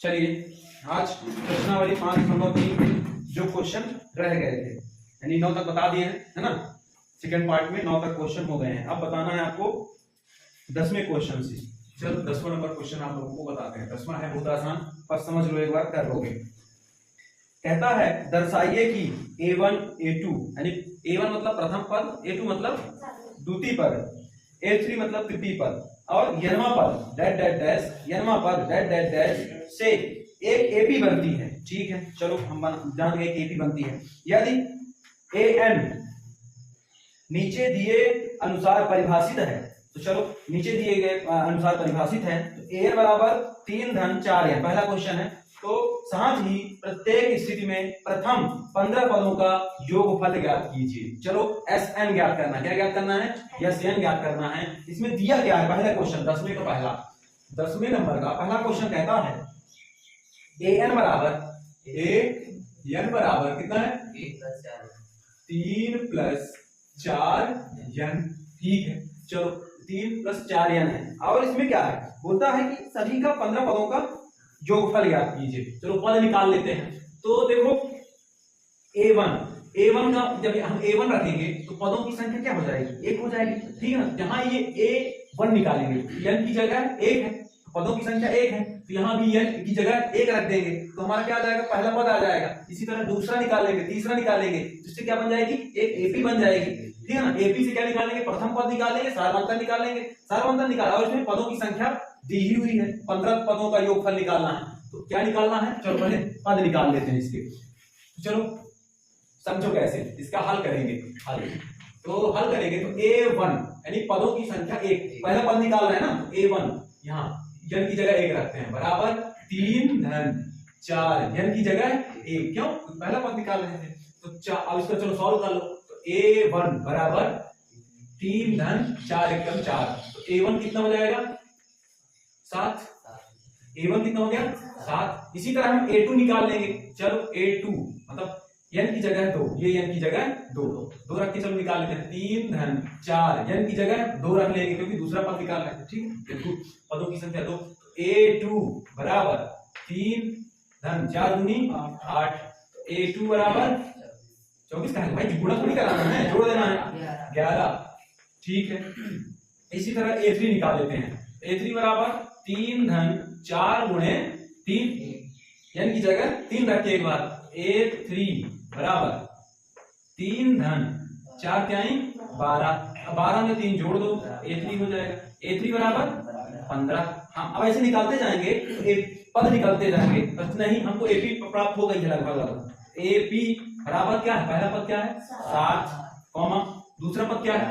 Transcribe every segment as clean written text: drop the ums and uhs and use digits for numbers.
चलिए आज प्रश्नावली 5.3 जो क्वेश्चन रह गए थे यानी 9 तक बता दिए हैं, है ना। सेकंड पार्ट में 9 तक क्वेश्चन हो गए हैं। अब बताना है आपको 10वें क्वेश्चन से। चलो 10वां नंबर क्वेश्चन आप लोगों को बताते हैं। 10वां है बहुत आसान, बस समझ लो, एक बार कर लोगे। कहता है दर्शाइए कि a1 a2 यानी a1 मतलब प्रथम पद, a2 मतलब द्वितीय पद, a3 मतलब तृतीय पद और यनमा पद डैश डैश डैश, यनमा पद डैश डैश डैश से एक एपी बनती है। ठीक है, चलो हम जान गए कि एपी बनती है यदि an नीचे दिए अनुसार परिभाषित है। तो चलो नीचे दिए गए अनुसार परिभाषित है तो an बराबर 3 धन 4 n पहला क्वेश्चन है। तो साथ ही प्रत्येक स्थिति में प्रथम 15 पदों का योगफल ज्ञात कीजिए। चलो Sn ज्ञात करना है। क्या ज्ञात करना है? Sn ज्ञात करना है। इसमें दिया क्या है? पहला क्वेश्चन 10वें का पहला 10वें नंबर का पहला क्वेश्चन कहता है an बराबर कितना है? 3 + 4 n। ठीक है, चलो 3 + 4 n है। और इसमें क्या है? बोलता है कि सभी का 15 पदों का योगफल ज्ञात कीजिए। चलो पद निकाल लेते हैं। तो देखो a1 का जब हम a1 रखेंगे तो पदों की संख्या क्या हो जाएगी? 1 हो जाएगी। ठीक है ना। जहां ये a1 निकालेंगे n की जगह 1 है, पदों की संख्या 1 है, तो यहाँ भी n की जगह 1 रख देंगे तो हमारा क्या आ जाएगा? पहला पद आ जाएगा। इसी तरह दूसरा निकालेंगे, तीसरा निकालेंगे, जिससे क्या बन जाएगी? एक एपी बन जाएगी। ठीक है ना। एपी से क्या निकालेंगे? प्रथम पद निकालेंगे, सारवंतन निकालेंगे, सारवंतन निकाल और इसमें पदों की संख्या दी ही हुई है, 15 पदों का योगफल निकालना है। तो क्या निकालना है? चलो पहले पद निकाल लेते हैं इसके। चलो समझो कैसे इसका हल करेंगे। तो हल करेंगे तो a1 यानी पदों की संख्या 1, पहला पद निकाल रहे हैं ना, a1 यहाँ n की जगह 1 रखते हैं बराबर 3 धन 4 n की जगह 1। क्यों? पहला पद निकाल रहे थे। तो अब इसका चलो सॉल्व कर लो। तो a1 बराबर 3 धन 4 एकदम 4। तो a1 कितना हो जाएगा? 7। a1 कितना हो गया? 7। इसी तरह हम a2 निकाल लेंगे। चलो a2 मतलब n की जगह 2, ये n की जगह 2 रख के चलो निकाल लेते हैं। 3 धन 4 n की जगह 2 रख लेंगे क्योंकि दूसरा पद निकाल रहे हैं। ठीक है, पदों की संख्या 2। a2 बराबर 3 धन 4 दूनी 8। a2 बराबर 24 का है भाई, गुणा थोड़ी कराना है, जोड़ देना है 11। ठीक है, इसी तरह a3 निकाल लेते हैं। a3 बराबर 3 धन 4 गुणे 3, n की जगह 3 रख के एक बार a3 बराबर 3 धन 4 क्या है? 12। 12 में 3 जोड़ दो, a3 हो जाएगा। a3 बराबर 15। हम अब ऐसे निकालते जाएंगे तो पद निकालते जाएंगे। नहीं, हमको एपी प्राप्त हो गई है लगभग। एपी बराबर क्या है? पहला पद क्या है? 7 कॉमा दूसरा पद क्या है?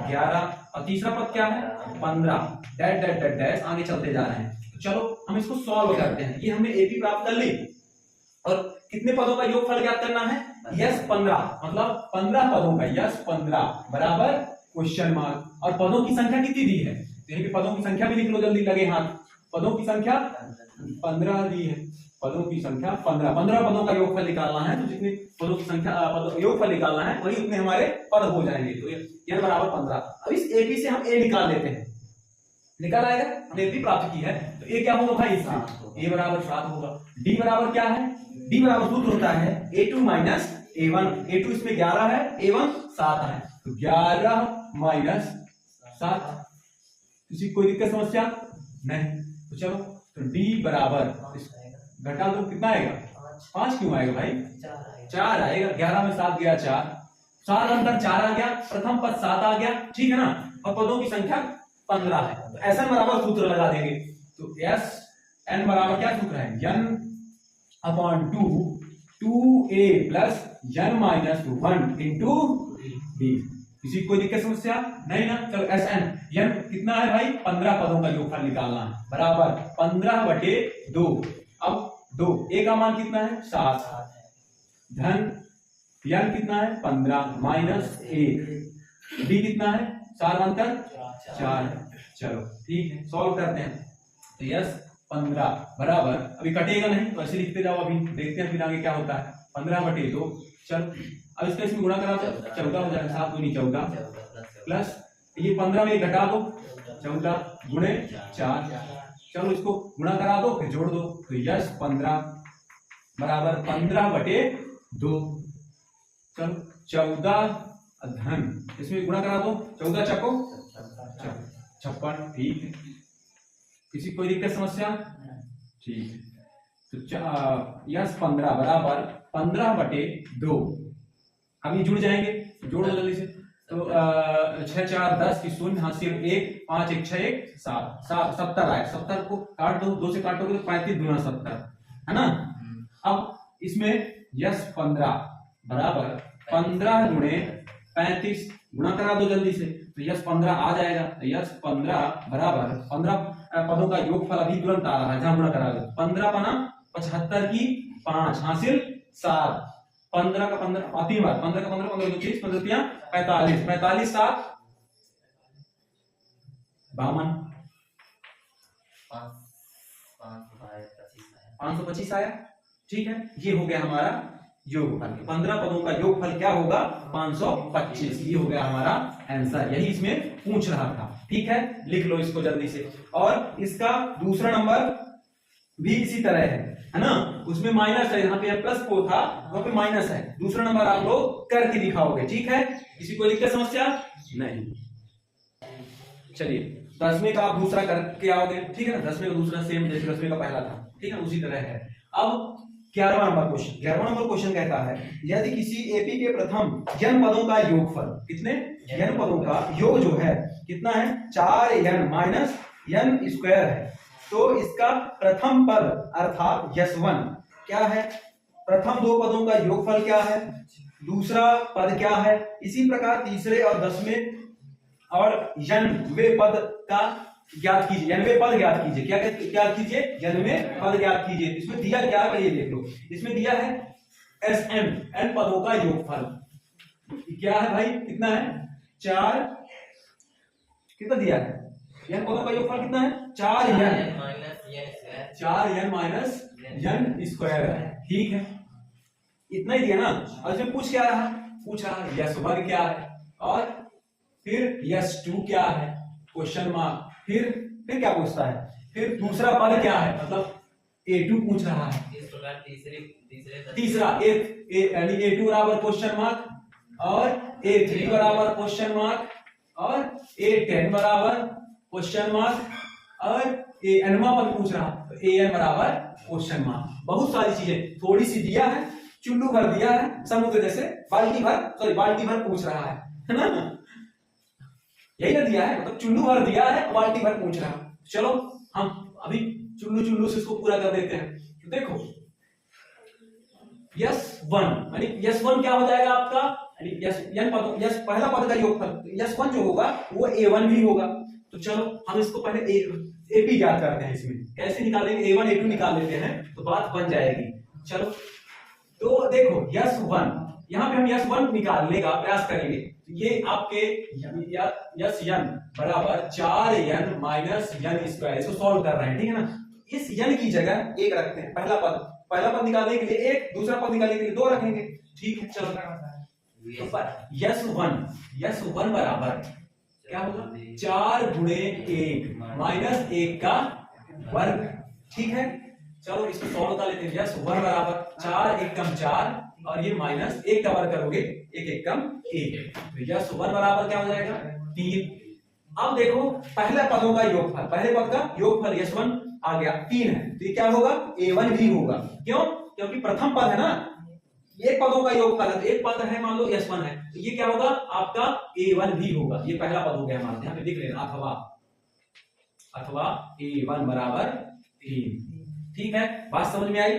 11 और तीसरा पद क्या है? 15 डैश डैश डैश डैश आगे चलते जा रहे हैं। तो चलो हम इसको सॉल्व करते हैं। ये हमने एपी प्राप्त कर ली और कितने पदों का योगफल ज्ञात करना है? यस 15 मतलब 15 पदों का यस 15 बराबर क्वेश्चन मार्क। और पदों की संख्या कितनी दी है? देखिए पदों की संख्या भी लिख लो जल्दी, लगे हाथ। पदों की संख्या 15 दी है। पदों की संख्या 15 पदों का योगफल निकालना है। तो जितनी पदों की संख्या योगफल निकालना है वही उतने हमारे पद हो जाएंगे। तो ये बराबर 15। अब इस एपी से हम ए निकाल लेते हैं। निकाल आएगा, हमने एपी प्राप्त की है तो ए क्या होगा भाई? इससे ए बराबर 7 होगा। डी बराबर क्या है? डी बराबर सूत्र होता है a2 माइनस a1। a2 इसमें 11 है, a1 7 है, तो 11 माइनस 7। किसी कोई दिक्कत समस्या नहीं? तो चलो तो डी बराबर घटा दो, कितना आएगा? 5 क्यों आएगा भाई? 4 आएगा। 11 में 7 गया 4, 7 अंतर 4 आ गया, प्रथम पद 7 आ गया। ठीक है ना। और पदों की संख्या 15 है तो ऐसा बराबर सूत्र लगा देंगे। तो एस एन बराबर क्या सूत्र है? n upon 2a plus n minus 1 into d। किसी कोई दिक्कत समस्या नहीं ना? चलो एस एन n कितना है भाई? 15 पदों का योगफल निकालना है बराबर 15/2। अब 2 a का मान कितना है? 7 धन n कितना है? 15 माइनस 1 d कितना है? सारवंतन 4। चलो ठीक है, सॉल्व करते हैं। तो यस 15 बराबर, अभी कटेगा नहीं तो ऐसे लिखते जाओ, अभी देखते हैं फिर आगे क्या होता है। 15/2। चलो अब इसका इसमें गुणा करा तो 14 हो जाएगा। 7 दूनी 14 प्लस ये 15 में घटा दो 14 गुणे 4 चलो इसको गुणा करा दो फिर जोड़ दो, तो यस 15 बराबर 15/2। चलो 14 धन, इसमें गुणा करा दो, 14 चको 56। ठीक है, किसी कोई दिक्कत समस्या? ठीक है, तो यस 15 बराबर 15/2। अब ये जुड़ जाएंगे, जोड़ दो जल्दी से। तो 6 4 10 की 0 हासिल 1 5 1 6 1 7 7 70 आए। 70 को काट दो, 2 से काटोगे तो 35 दूना 70 है ना। अब इसमें यस 15 बराबर 15 गुणे 35 गुणा करा दो जल्दी से, तो यस 15 आ जाएगा। तो यस 15 बराबर 15 पदों का योगफल अभी तुरंत आ रहा है, जहां गुणा करा दो। 15 पना 75 की 5 हासिल 7, 15 का 15 तीन बार, 15 का 15 15 2 30 15 3 45 45 7 52 525 आया। ठीक है, ये हो गया हमारा योगफल। 15 पदों का योगफल क्या होगा? 525। ये हो गया हमारा आंसर, यही इसमें पूछ रहा था। ठीक है, लिख लो इसको जल्दी से। और इसका दूसरा नंबर भी इसी तरह है ना, उसमें माइनस है, यहाँ पे प्लस को था वहां पे माइनस है। दूसरा नंबर आप लोग करके दिखाओगे। ठीक है, किसी को दिक्कत समस्या नहीं? चलिए 10वें का आप दूसरा करके आओगे। ठीक है ना, 10वें का दूसरा सेम जैसे 10वें का पहला था। ठीक है, उसी तरह है। अब 11वां नंबर क्वेश्चन। 11वां नंबर क्वेश्चन कहता है यदि किसी एपी के प्रथम n पदों का योगफल, कितने n पदों का योग जो है कितना है? 4n माइनस n स्क्वायर है, तो इसका प्रथम पद अर्थात यस1 क्या है? प्रथम दो पदों का योगफल क्या है? दूसरा पद क्या है? इसी प्रकार तीसरे और 10वें और n वें पद का ज्ञात कीजिए। n वें पद ज्ञात कीजिए। क्या ज्ञात कीजिए? n वें पद ज्ञात कीजिए। इसमें दिया क्या है ये देख लो, इसमें दिया है Sn, n पदों का योगफल क्या है भाई? कितना है? 4 कितना दिया है? n पदों का योगफल कितना है? 4n माइनस n स्क्वायर है। ठीक है, इतना ही दिया ना। और इसमें पूछ क्या रहा? पूछ रहा यस1 क्या है और फिर यस2 क्या है? Question mark. फिर क्या पूछता है? फिर दूसरा पद क्या है, मतलब A2 पूछ रहा है। तीसरा यानी A2 बराबर क्वेश्चन मार्क और A3 बराबर क्वेश्चन मार्क और A10 बराबर क्वेश्चन मार्क और N पद पूछ रहा, तो AN बराबर क्वेश्चन मार्क। बहुत सारी चीजें, थोड़ी सी दिया है, चुल्लू भर दिया है, समुद्र जैसे बाल्टी भर पूछ रहा है ना। यही ना दिया है, मतलब चुल्लू भर दिया है, बाल्टी भर पूछ रहा है। चलो हम अभी चुल्लू से इसको पूरा कर देते हैं। तो देखो यस1 यानी यस1 क्या हो जाएगा आपका? यस पहला पद का योगफल यस1 जो होगा वो A1 भी होगा। तो चलो हम इसको पहले एपी ज्ञात करते हैं। इसमें कैसे निकालेंगे? A1 A2 निकाल लेते हैं तो बात बन जाएगी। चलो तो देखो यस1, यहाँ पे हम यस1 निकालने का प्रयास करेंगे। ये आपके यस n बराबर 4n माइनस n स्क्वायर, इसको सॉल्व कर रहे हैं। ठीक है ना, इस n की जगह 1 रखते हैं। पहला पद निकालने के लिए 1, दूसरा पद निकालने के लिए 2 रखेंगे। ठीक है, चलो यस1 बराबर क्या होगा? 4 गुणे 1 माइनस 1 का वर्ग। ठीक है, चलो इसको सॉल्व कर लेते हैं। यस1 बराबर 4 1 कम 4 और ये माइनस 1 का वर्ग करोगे 1 1 कम 1, तो यस1 बराबर क्या हो जाएगा? 3। अब देखो पहले पदों का योगफल, पहले पद का योगफल यस1 आ गया 3 है, तो ये क्या होगा? A1 भी होगा। क्यों? क्योंकि प्रथम पद है ना, एक पदों का योगफल है, तो एक पद है मान लो यस1 है, तो ये क्या होगा? आपका A1 भी होगा। ये पहला पद हो गया हमारा, यहाँ पे लिख लेना अथवा A1 बराबर 3। ठीक है, बात समझ में आई?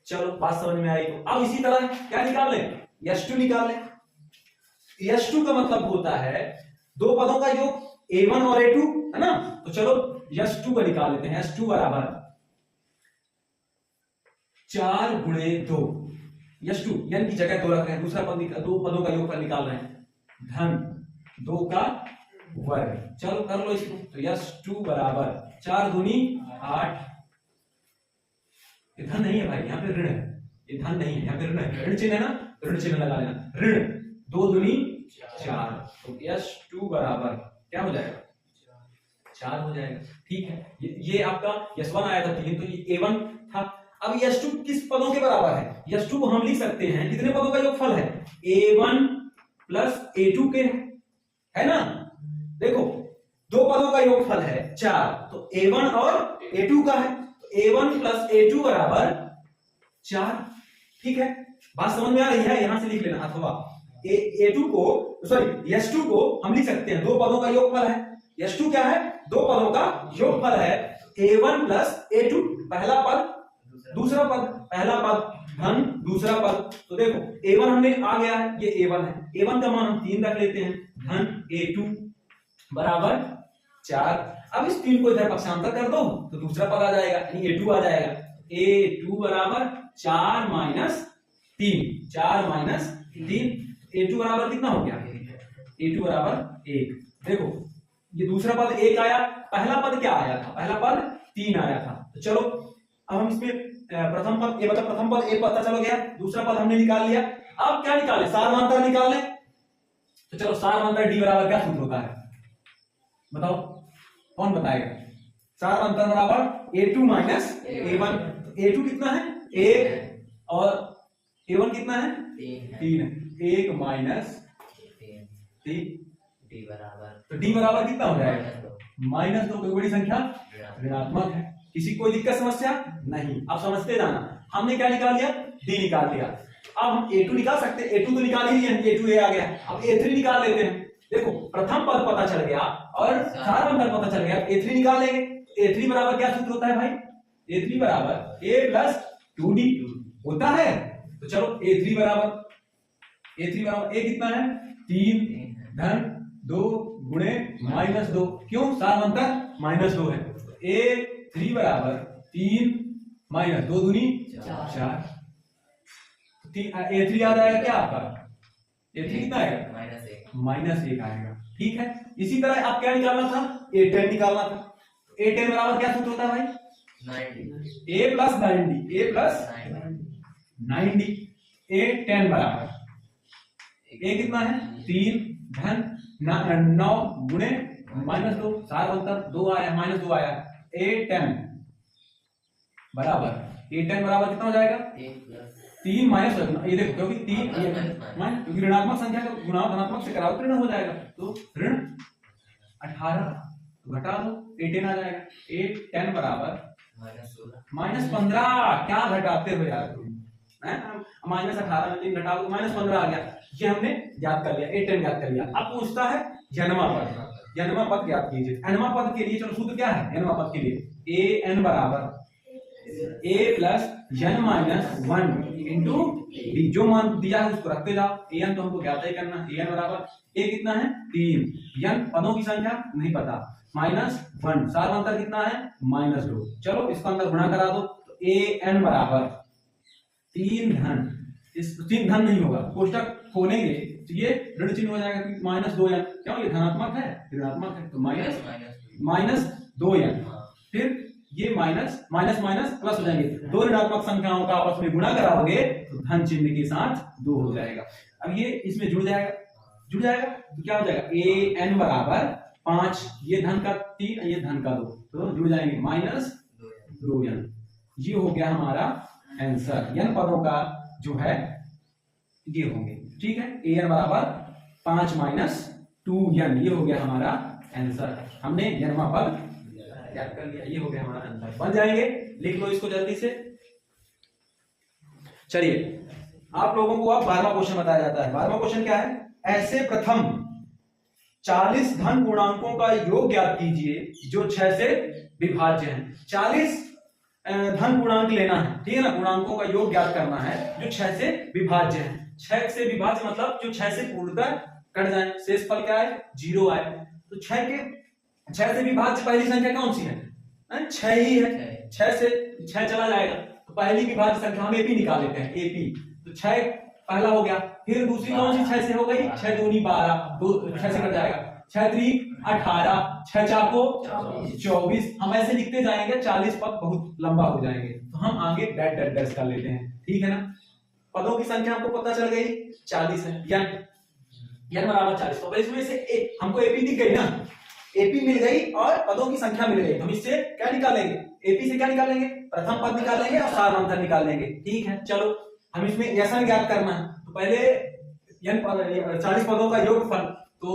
चलो बात समझ में आई। तो अब इसी तरह क्या निकाल लें? यस2 निकाल लें। यस2 का मतलब होता है दो पदों का योग A1 और A2 है ना। तो चलो यस2 को निकाल लेते हैं। यस2 बराबर 4 गुणे 2, यस2 n की जगह 2 रख रहे हैं, दूसरा पद दो पदों का योगफल निकाल रहे हैं, धन 2 का वर्ग। चलो कर लो इसको। तो यस2 बराबर 4 दूनी 8, ये धन नहीं है भाई, यहाँ पे ऋण है, ये धन नहीं है, यहाँ पे ऋण है, ऋण चिन्ह है ना, ऋण चिन्ह लगा लेना। ऋण 2 दूनी 4, तो यस2 बराबर क्या हो जाएगा? 4 हो जाएगा। ठीक है, ये आपका S1 आया था 3, तो ये A1 था। अब S2 किस पदों के बराबर है? S2 को हम लिख सकते हैं कितने पदों का योगफल है? A1 प्लस A2 के, है ना। देखो दो पदों का योगफल है 4, तो A1 और A2 का है, तो A1 प्लस A2 बराबर 4। ठीक है, बात समझ में आ रही है? यहां से लिख लेना, अथवा A2 को सॉरी S2 को हम लिख सकते हैं दो पदों का योगफल है। S2 क्या है? दो पदों का योगफल है। A1 प्लस A2, पहला पद दूसरा पद, पहला पद धन दूसरा पद। तो देखो A1 हमने आ गया है, ये A1 है, A1 का मान हम 3 रख लेते हैं, धन A2 बराबर 4। अब इस 3 को इधर पक्षांतर कर दो तो दूसरा पद आ जाएगा, यानी A2 आ जाएगा। A2 बराबर 4 माइनस 3, 4 माइनस 3, A2 बराबर कितना हो गया? A2 बराबर 1। देखो ये दूसरा पद 1 आया, पहला पद क्या आया था? पहला पद 3 आया था। तो चलो अब हम इसमें प्रथम पद, ये मतलब प्रथम पद 1 पता चलो गया, दूसरा पद हमने निकाल लिया। अब क्या निकाले? सारवांतर निकाले। तो चलो सारवांतर D बराबर क्या सूत्र होता है? बताओ, कौन बताएगा? सारवांतर बराबर A2 माइनस A1। A2 कितना है? 1, और A1 कितना है? 3 है। 1 माइनस 3, D बराबर, तो D बराबर कितना हो जाएगा? -2। कोई बड़ी संख्या ऋणात्मक है। किसी कोई दिक्कत समस्या नहीं? आप समझते जाना। हमने क्या निकाल लिया? D निकाल लिया। अब हम A2 निकाल सकते हैं, A2 तो निकाल ही लिया, A2 आ गया। अब A3 निकाल लेते हैं। देखो प्रथम पद पता चल गया और सारवांतर पता चल गया, A3 निकाल लेंगे। A3 बराबर क्या सूत्र होता है भाई? A3 बराबर A प्लस 2D होता है। तो चलो A3 बराबर A कितना है? 3 धन 2 गुणे -2। क्यों? सारवांतर -2 है। A3 बराबर 3 माइनस 2 दूनी 4। A3 आ जाएगा क्या आपका? A3 कितना आएगा? -1 आएगा। ठीक है, इसी तरह आप क्या निकालना था? A10 निकालना था। A10 बराबर क्या सूत्र होता है भाई? 90, A plus 90, A plus 90। A10 बराबर A कितना है? 3 धन 9 गुणे -2, सारवांतर 2 आया, -2 आया। A10 बराबर कितना हो जाएगा? 3 माइनस, ये देखो क्योंकि 3 क्योंकि ऋणात्मक संख्या का गुणा धनात्मक से कराओ तो ऋण हो जाएगा, तो ऋण 18 घटा दो, A10 आ जाएगा। A10 बराबर -15। क्या घटाते हो यार तुम? -18 में 3 घटा दो, -15 आ गया। ये हमने याद कर लिया, A10 याद कर लिया। अब पूछता है जन्मा पद। जन्मा पद ज्ञात कीजिए। अनवा पद के लिए चलो सूत्र क्या है? जन्मा पद के लिए an बराबर A plus n minus 1 into d। जो मान दिया है उसको रखते जाओ। an तो हमको ज्ञात ही करना है। an बराबर a कितना है? 3, n पदों की संख्या नहीं पता, -1, सारवांतर कितना है? -2। चलो इसका अंदर गुणा करा दो, तो an बराबर 3 धन, इस 3 धन नहीं होगा, कोष्टक खोलेंगे तो ये ऋण चिन्ह हो जाएगा, -2n। क्यों? ये धनात्मक है, ऋणात्मक है, तो -2n। फिर ये माइनस माइनस प्लस हो जाएंगे। दो ऋणात्मक संख्याओं का आपस में गुणा कराओगे तो धन चिन्ह के साथ 2 हो जाएगा। अब ये इसमें जुड़ जाएगा तो क्या हो जाएगा? an बराबर 5, ये धन का 3, ये धन का 2, तो जुड़ जाएंगे -2n। ये हो गया हमारा आंसर। n पदों का जो है ये होंगे। ठीक है, an बराबर 5 माइनस 2n, ये हो गया हमारा आंसर। हमने जन्मा पद याद कर लिया, ये हो गया हमारा आंसर। बन जाएंगे, लिख लो इसको जल्दी से। चलिए आप लोगों को अब 12वां क्वेश्चन बताया जाता है। 12वां क्वेश्चन क्या है? ऐसे प्रथम 40 धन पूर्णांकों का योग ज्ञात कीजिए जो 6 से विभाज्य हैं। 40 धन पूर्णांक लेना है, ठीक है ना, पूर्णांकों का योग ज्ञात करना है जो 6 से विभाज्य है। 6 से विभाज्य मतलब जो 6 से पूर्णतः कट जाए, शेषफल क्या है? 0 आए। तो 6 से विभाज्य पहली संख्या कौन सी है? 6 ही है। 6 से 6 चला जाएगा तो पहली विभाज्य संख्या हम एपी निकाल लेते हैं, एपी। तो 6 पहला हो गया, फिर दूसरी कौन सी 6 से हो गई? 6 दूनी 12, 6 से कट जाएगा, 6 3 18, 6 4 को 24। हम ऐसे लिखते जाएंगे, 40 पद बहुत लंबा हो जाएंगे, तो हम आगे डैश कर लेते हैं। ठीक है ना, पदों की संख्या हमको पता चल गई 40 है, n बराबर 40। तो इसमें से हमको एपी दिख गई ना, एपी मिल गई और पदों की संख्या मिल गई। हम इससे क्या निकालेंगे, एपी से क्या निकालेंगे, प्रथम पद निकालेंगे और सारांतर निकालेंगे। ठीक है, चलो हम इसमें ऐसा ज्ञात करना है। तो पहले 40 पदों का योगफल, तो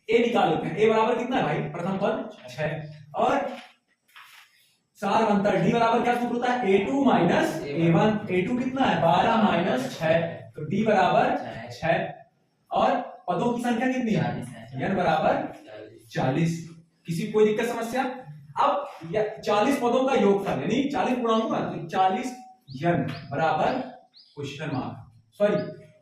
ए निकाल लेते हैं। ए बराबर कितना है भाई, प्रथम पद 6 और सारांतर डी बराबर क्या सूत्र होता है, A2 माइनस A1। A2 कितना है 12 माइनस 6, तो डी बराबर 6 और पदों की संख्या कितनी है, n बराबर 40। किसी कोई दिक्कत समस्या। अब 40 पदों का योगफल यानी 40 गुणा होगा तो 40 n बराबर क्वेश्चन मार्क, सॉरी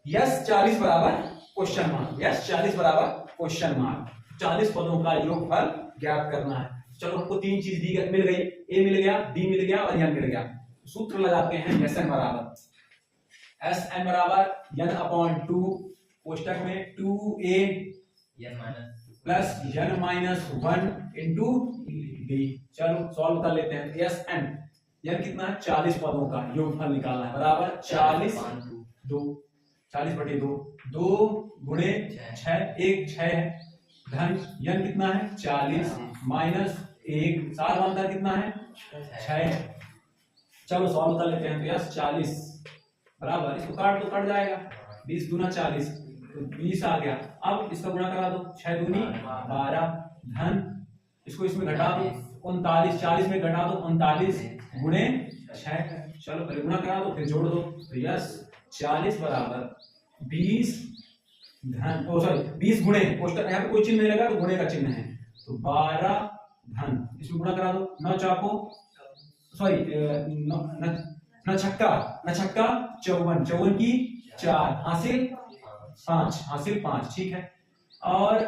यस 40 बराबर क्वेश्चन मार्क, यस 40 बराबर क्वेश्चन मार्क। 40 पदों का योगफल ज्ञात करना है। चलो हमको तीन चीज दी मिल गई, ए मिल गया, डी मिल गया और n मिल गया। सूत्र लगाते हैं Sn बराबर Sn बराबर n अपॉन 2 कोष्टक में 2a plus n minus 1 into D. चलो सॉल्व कर लेते हैं। Sn n कितना है 40 पदों का योगफल निकालना है, बराबर 40 2 40/2 2 गुणे 6 1 6 है, धन n कितना है 40 माइनस 1 सारांतर कितना है 6। चलो सॉल्व कर लेते हैं। तो यस 40 बराबर, इसको काट दो कट जाएगा, 20 दूना 40 तो 20 आ गया। अब इसका गुणा करा दो, 6 दूनी 12 धन इसको इसमें घटा दो 39, 40 में घटा दो 39 गुणे 6। चलो पहले गुणा करा दो फिर जोड़ दो, तो यस 40 बराबर 20 धन ओ सॉरी 20 गुणे कोष्टक यहाँ पे कोई चिन्ह नहीं लगा तो गुणे का चिन्ह है, तो 12 धन इसमें गुणा करा दो 9 चाको सॉरी न छक्का 54 54 की 4 हासिल 5 ठीक है, और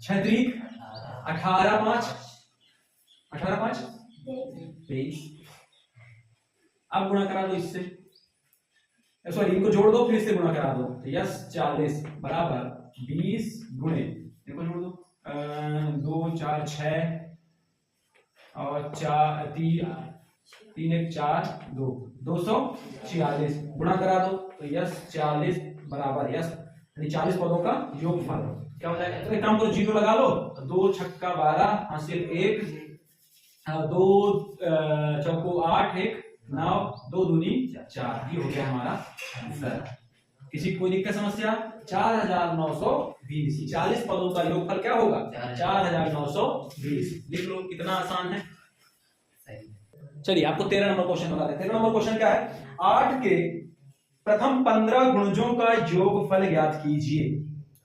6 त्रिक 18 5 23। अब गुणा करा दो इससे, सॉरी इनको जोड़ दो फिर इससे गुणा करा दो, तो यस 40 बराबर 20 गुणे इनको जोड़ दो 2 4 6 और 4 3 1 4 2 246 गुणा करा दो, तो यस 40 बराबर यस 40 पदों का योगफल क्या हो जाएगा। तो एक काम करो 0 लगा लो, 2 छक्का 12 हासिल 1 2 चौको 8 1 9 2 दूनी 4, ये हो गया हमारा आंसर। किसी कोई दिक्कत समस्या। 4920 40 पदों का योगफल क्या होगा 4920। लिख लो कितना आसान है। चलिए आपको 13 नंबर क्वेश्चन बता दें। 13 नंबर क्वेश्चन क्या है, 8 के प्रथम 15 गुणजों का योगफल ज्ञात कीजिए।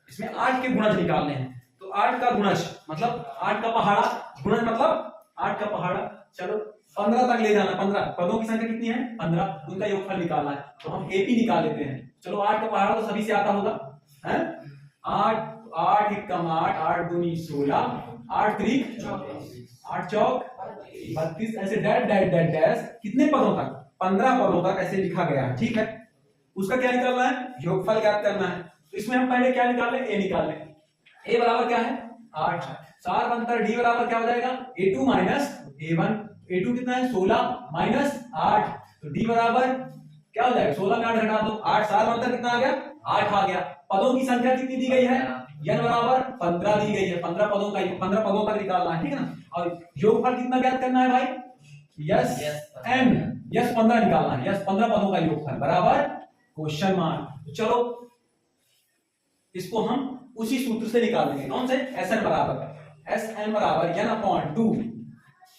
इसमें 8 के गुणज निकालने हैं, तो 8 का गुणज मतलब 8 का पहाड़ा, गुणज मतलब 8 का पहाड़ा। चलो 15 तक ले जाना, 15 पदों की संख्या कितनी है 15, उनका योगफल निकालना है, तो हम एपी निकाल लेते हैं। चलो 8 का पहाड़ा तो सभी से आता होगा, है 8 8 एकम 8 8 दूनी 16 8 त्रिक 8 चौक 32, ऐसे डैश डैश डैश डैश कितने पदों तक 15 पदों तक ऐसे लिखा गया है। ठीक है, उसका क्या निकालना है, योगफल ज्ञात करना है। तो इसमें हम पहले क्या निकाल लें, ए निकाल लें। ए बराबर क्या है 8, सारांतर डी बराबर क्या हो जाएगा A2 माइनस A1। A2 कितना है 16 माइनस 8, तो डी बराबर क्या हो जाएगा 16 में 8 घटा दो 8, सारांतर कितना आ गया 8 आ गया। पदों की संख्या कितनी दी गई है n बराबर 15 दी गई है, 15 पदों का 15 पदों का निकालना है, ठीक है ना। और योगफल कितना ज्ञात करना है भाई, यस n यस 15 निकालना है, यस 15 पदों का योगफल बराबर क्वेश्चन मार्क। चलो इसको हम उसी सूत्र से निकालेंगे, कौन से Sn बराबर n अपॉन 2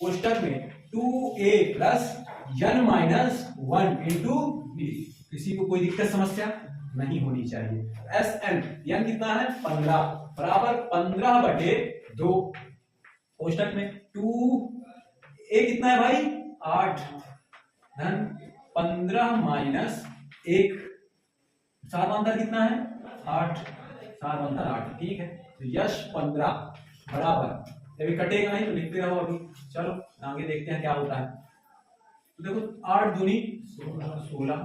कोष्टक में 2a plus n minus 1 into d। किसी को कोई दिक्कत समस्या नहीं होनी चाहिए। Sn n कितना है 15 बराबर 15/2 कोष्टक में 2a कितना है भाई 8 धन 15 माइनस 1, सारांतर कितना है 8, सारांतर 8, ठीक है। तो यश 15 बराबर, अभी कटेगा नहीं तो लिखते रहो अभी। चलो आगे देखते हैं क्या होता है। तो देखो 8 दूनी 16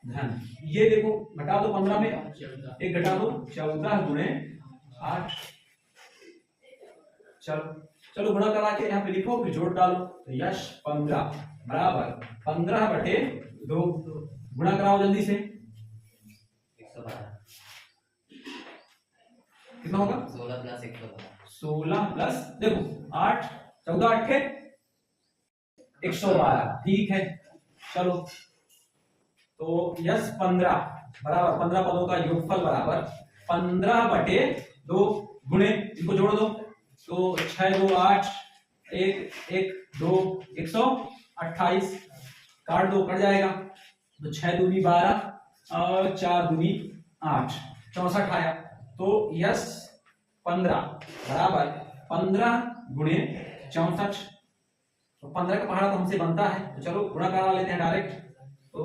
धन ये देखो घटा दो 15 में 1 घटा दो 14 गुणे 8। चलो गुणा करा के यहाँ पे लिखो फिर जोड़ डालो, तो यश 15 बराबर 15/2 गुणा कराओ जल्दी से, 112 कितना होगा 16 प्लस 112 16 प्लस देखो 8 14 8 112, ठीक है। चलो तो यस 15 बराबर 15 पदों का योगफल बराबर 15/2 गुणे इनको जोड़ दो तो 6 2 8 1 1 2 128 काट दो कट जाएगा तो 6 दूनी 12 और 4 दूनी 8 64 आया। तो यस 15 बराबर 15 गुणे 64, तो 15 का पहाड़ा तो हमसे बनता है तो चलो गुणा करा लेते हैं डायरेक्ट। तो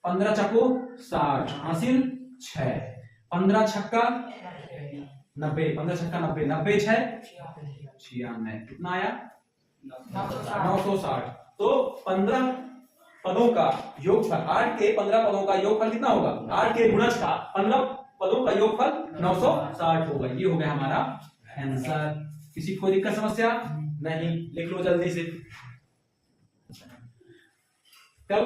15 चक्को 60 हासिल 6, 15 छक्का 90, 15 छक्का 90, 90 6 96, कितना आया 960। तो 15 पदों का योगफल 8 के 15 पदों का योगफल कितना होगा, 8 के गुणज का 15 पदों का योगफल 960 होगा। ये हो गया हमारा आंसर। किसी को दिक्कत समस्या नहीं, लिख लो जल्दी से। कल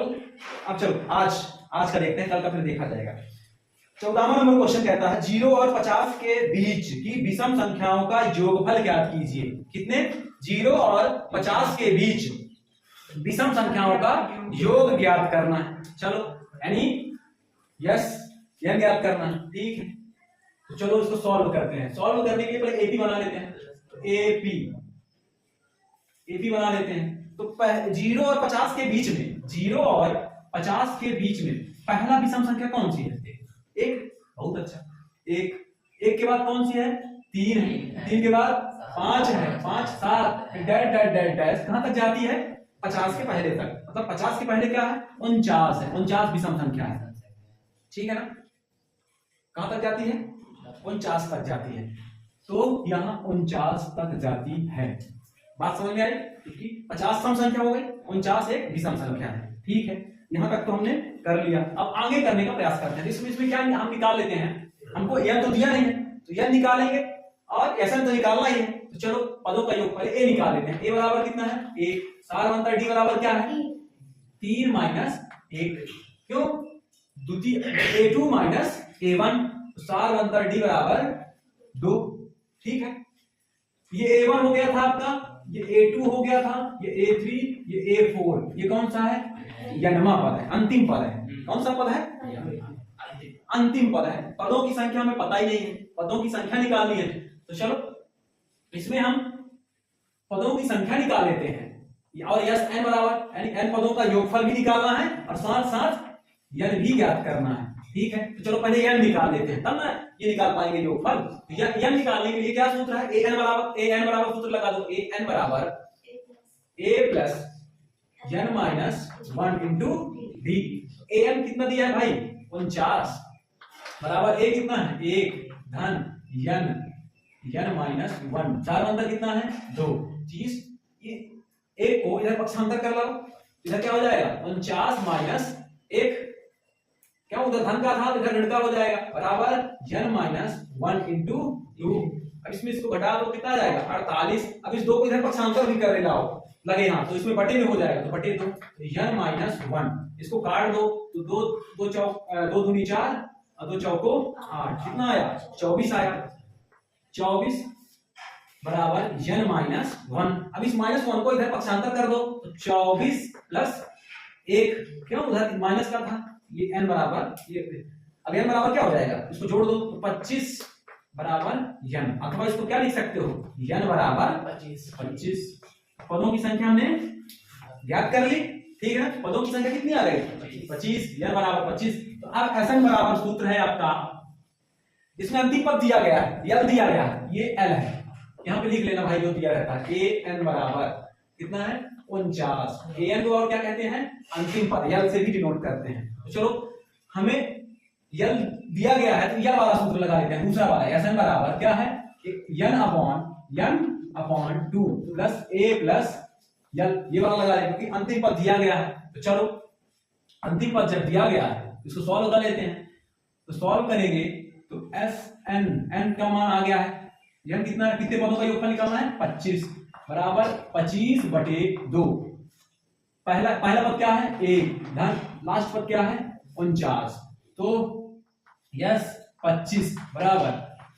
अब चलो आज का देखते हैं, कल का फिर देखा जाएगा। 14वां नंबर क्वेश्चन कहता है 0 और 50 के बीच की विषम संख्याओं का योगफल ज्ञात कीजिए। कितने, 0 और 50 के बीच विषम संख्याओं का योग ज्ञात करना है। चलो यानी यस यह ज्ञात करना है, ठीक है। तो चलो इसको सॉल्व करते हैं। सॉल्व करने के लिए पहले एपी बना लेते हैं। तो एपी बना लेते हैं। तो 0 और 50 के बीच में, 0 और 50 के बीच में पहला विषम संख्या कौन सी है, एक, बहुत अच्छा। एक के बाद कौन सी है, 3 है, 3 के बाद 5 है, 5 7 डैश डैश डैश डैश कहां तक जाती है, 50 के पहले तक। मतलब 50 के पहले क्या है, 49 है, 49 विषम संख्या है, ठीक है ना। कहां तक जाती है, 49 तक जाती है। तो यहां 49 तक जाती है। बात समझ में आई, क्योंकि 50 सम संख्या हो गई, 49 एक विषम संख्या है, ठीक है। यहां तक तो हमने कर लिया। अब आगे करने का प्रयास करते हैं। इसमें क्या हम निकाल लेते हैं, हमको यह तो दिया नहीं है तो यह निकालेंगे और ऐसा तो निकालना ही है। तो चलो पदों का योग पहले ए निकाल लेते हैं। ए बराबर कितना है, 1, सार अंतर डी बराबर क्या है, 3 माइनस 1, क्यों, द्वितीय a2 माइनस a1, सार अंतर डी बराबर 2, ठीक है। ये a1 हो गया था आपका, ये a2 हो गया था, ये a3, ये a4, ये कौन सा है, यनमा पद है, अंतिम पद है। कौन सा पद है, अंतिम पद है। पदों की संख्या हमें पता ही नहीं है, पदों की संख्या निकालनी है। तो चलो इसमें हम पदों की संख्या निकाल लेते हैं और यस n बराबर यानी n पदों का योगफल भी निकालना है और साथ साथ n भी ज्ञात करना है, ठीक है। तो चलो पहले n निकाल लेते हैं, तब ना ये निकाल पाएंगे योगफल। तो n निकालने के लिए क्या सूत्र है, an बराबर सूत्र लगा दो, an बराबर a plus n minus 1 into D. an कितना दिया है भाई, 49 बराबर a कितना है, 1 धन n माइनस 1, चार अंतर कितना है, 2, 30। एक को इधर पक्षांतर कर लो, इधर क्या हो जाएगा, 49 माइनस 1, क्या उधर धन का था इधर ऋण का हो जाएगा, बराबर n माइनस 1 इंटू 2। अब इसमें इसको घटा दो, कितना आ जाएगा, 48। अब इस 2 को इधर पक्षांतर भी कर लेगा लगे यहाँ, तो इसमें बटे में हो जाएगा, तो बटे 2 n माइनस 1, इसको काट दो तो 2 दूनी 4 और 2 चौको 8, कितना आया, 24 आया। 24 बराबर n माइनस 1। अब इस माइनस 1 को इधर पक्षांतर कर दो तो 24 प्लस 1, क्यों उधर माइनस का था, ये n बराबर ये, अब n बराबर क्या हो जाएगा, इसको जोड़ दो तो 25 बराबर n, अथवा इसको क्या लिख सकते हो, n बराबर 25। पदों की संख्या हमने ज्ञात कर ली, ठीक है। पदों की संख्या कितनी आ गई, 25, n बराबर 25। तो अब Sn बराबर सूत्र है आपका, इसमें अंतिम पद दिया गया है, l दिया गया है, ये l है, यहां पे लिख लेना भाई जो दिया रहता है। an बराबर कितना है, 49। an को और क्या कहते हैं, अंतिम पद, l से भी डिनोट करते हैं। तो चलो हमें l दिया गया है तो यह वाला सूत्र लगा लेते हैं, दूसरा वाला। Sn बराबर क्या है, n upon 2 plus a plus l, ये वाला लगा लेते हैं क्योंकि अंतिम पद दिया गया है। तो चलो अंतिम पद जब दिया गया है इसको सॉल्व कर लेते हैं। तो सॉल्व करेंगे तो n का मान आ गया है, n कितना है, कितने पदों का योगफल निकालना है, 25 बराबर 25/2। पहला पद क्या है, 1 धन लास्ट पद क्या है, 49। तो यस 25 बराबर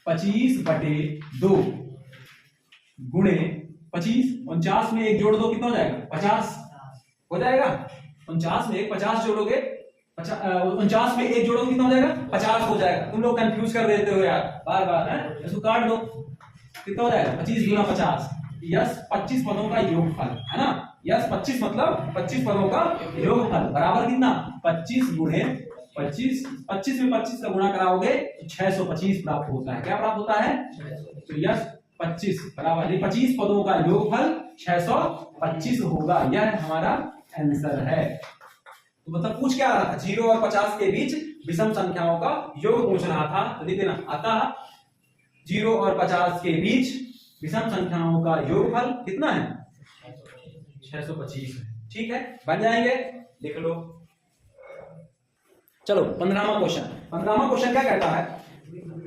25/2। गुणे 25, 49 में एक जोड़ दो कितना हो जाएगा 50 हो जाएगा। 49 में 50 जोड़ोगे 49 में एक जोड़ोगे कितना हो जाएगा 50 हो जाएगा। तुम लोग कंफ्यूज कर देते हो यार बार बार, है इसको काट दो कितना हो जाएगा 25 गुना 50, यस 25 पदों का योगफल, है ना। यस 25 मतलब 25 पदों का योगफल बराबर कितना 25 गुणे 25, 25 में 25 का गुणा कराओगे तो 625 प्राप्त होता है। क्या प्राप्त होता है तो यस 25 बराबर 25 पदों का योगफल 625 होगा। यह हमारा आंसर है। तो मतलब पूछ क्या रहा था 0 और 50 के बीच विषम संख्याओं का योग पूछ रहा था। तो लिख देना अतः 0 और 50 के बीच विषम संख्याओं का योगफल कितना है 625 है। ठीक है बन जाएंगे, लिख लो। चलो 15वां क्वेश्चन। 15वां क्वेश्चन क्या कहता है,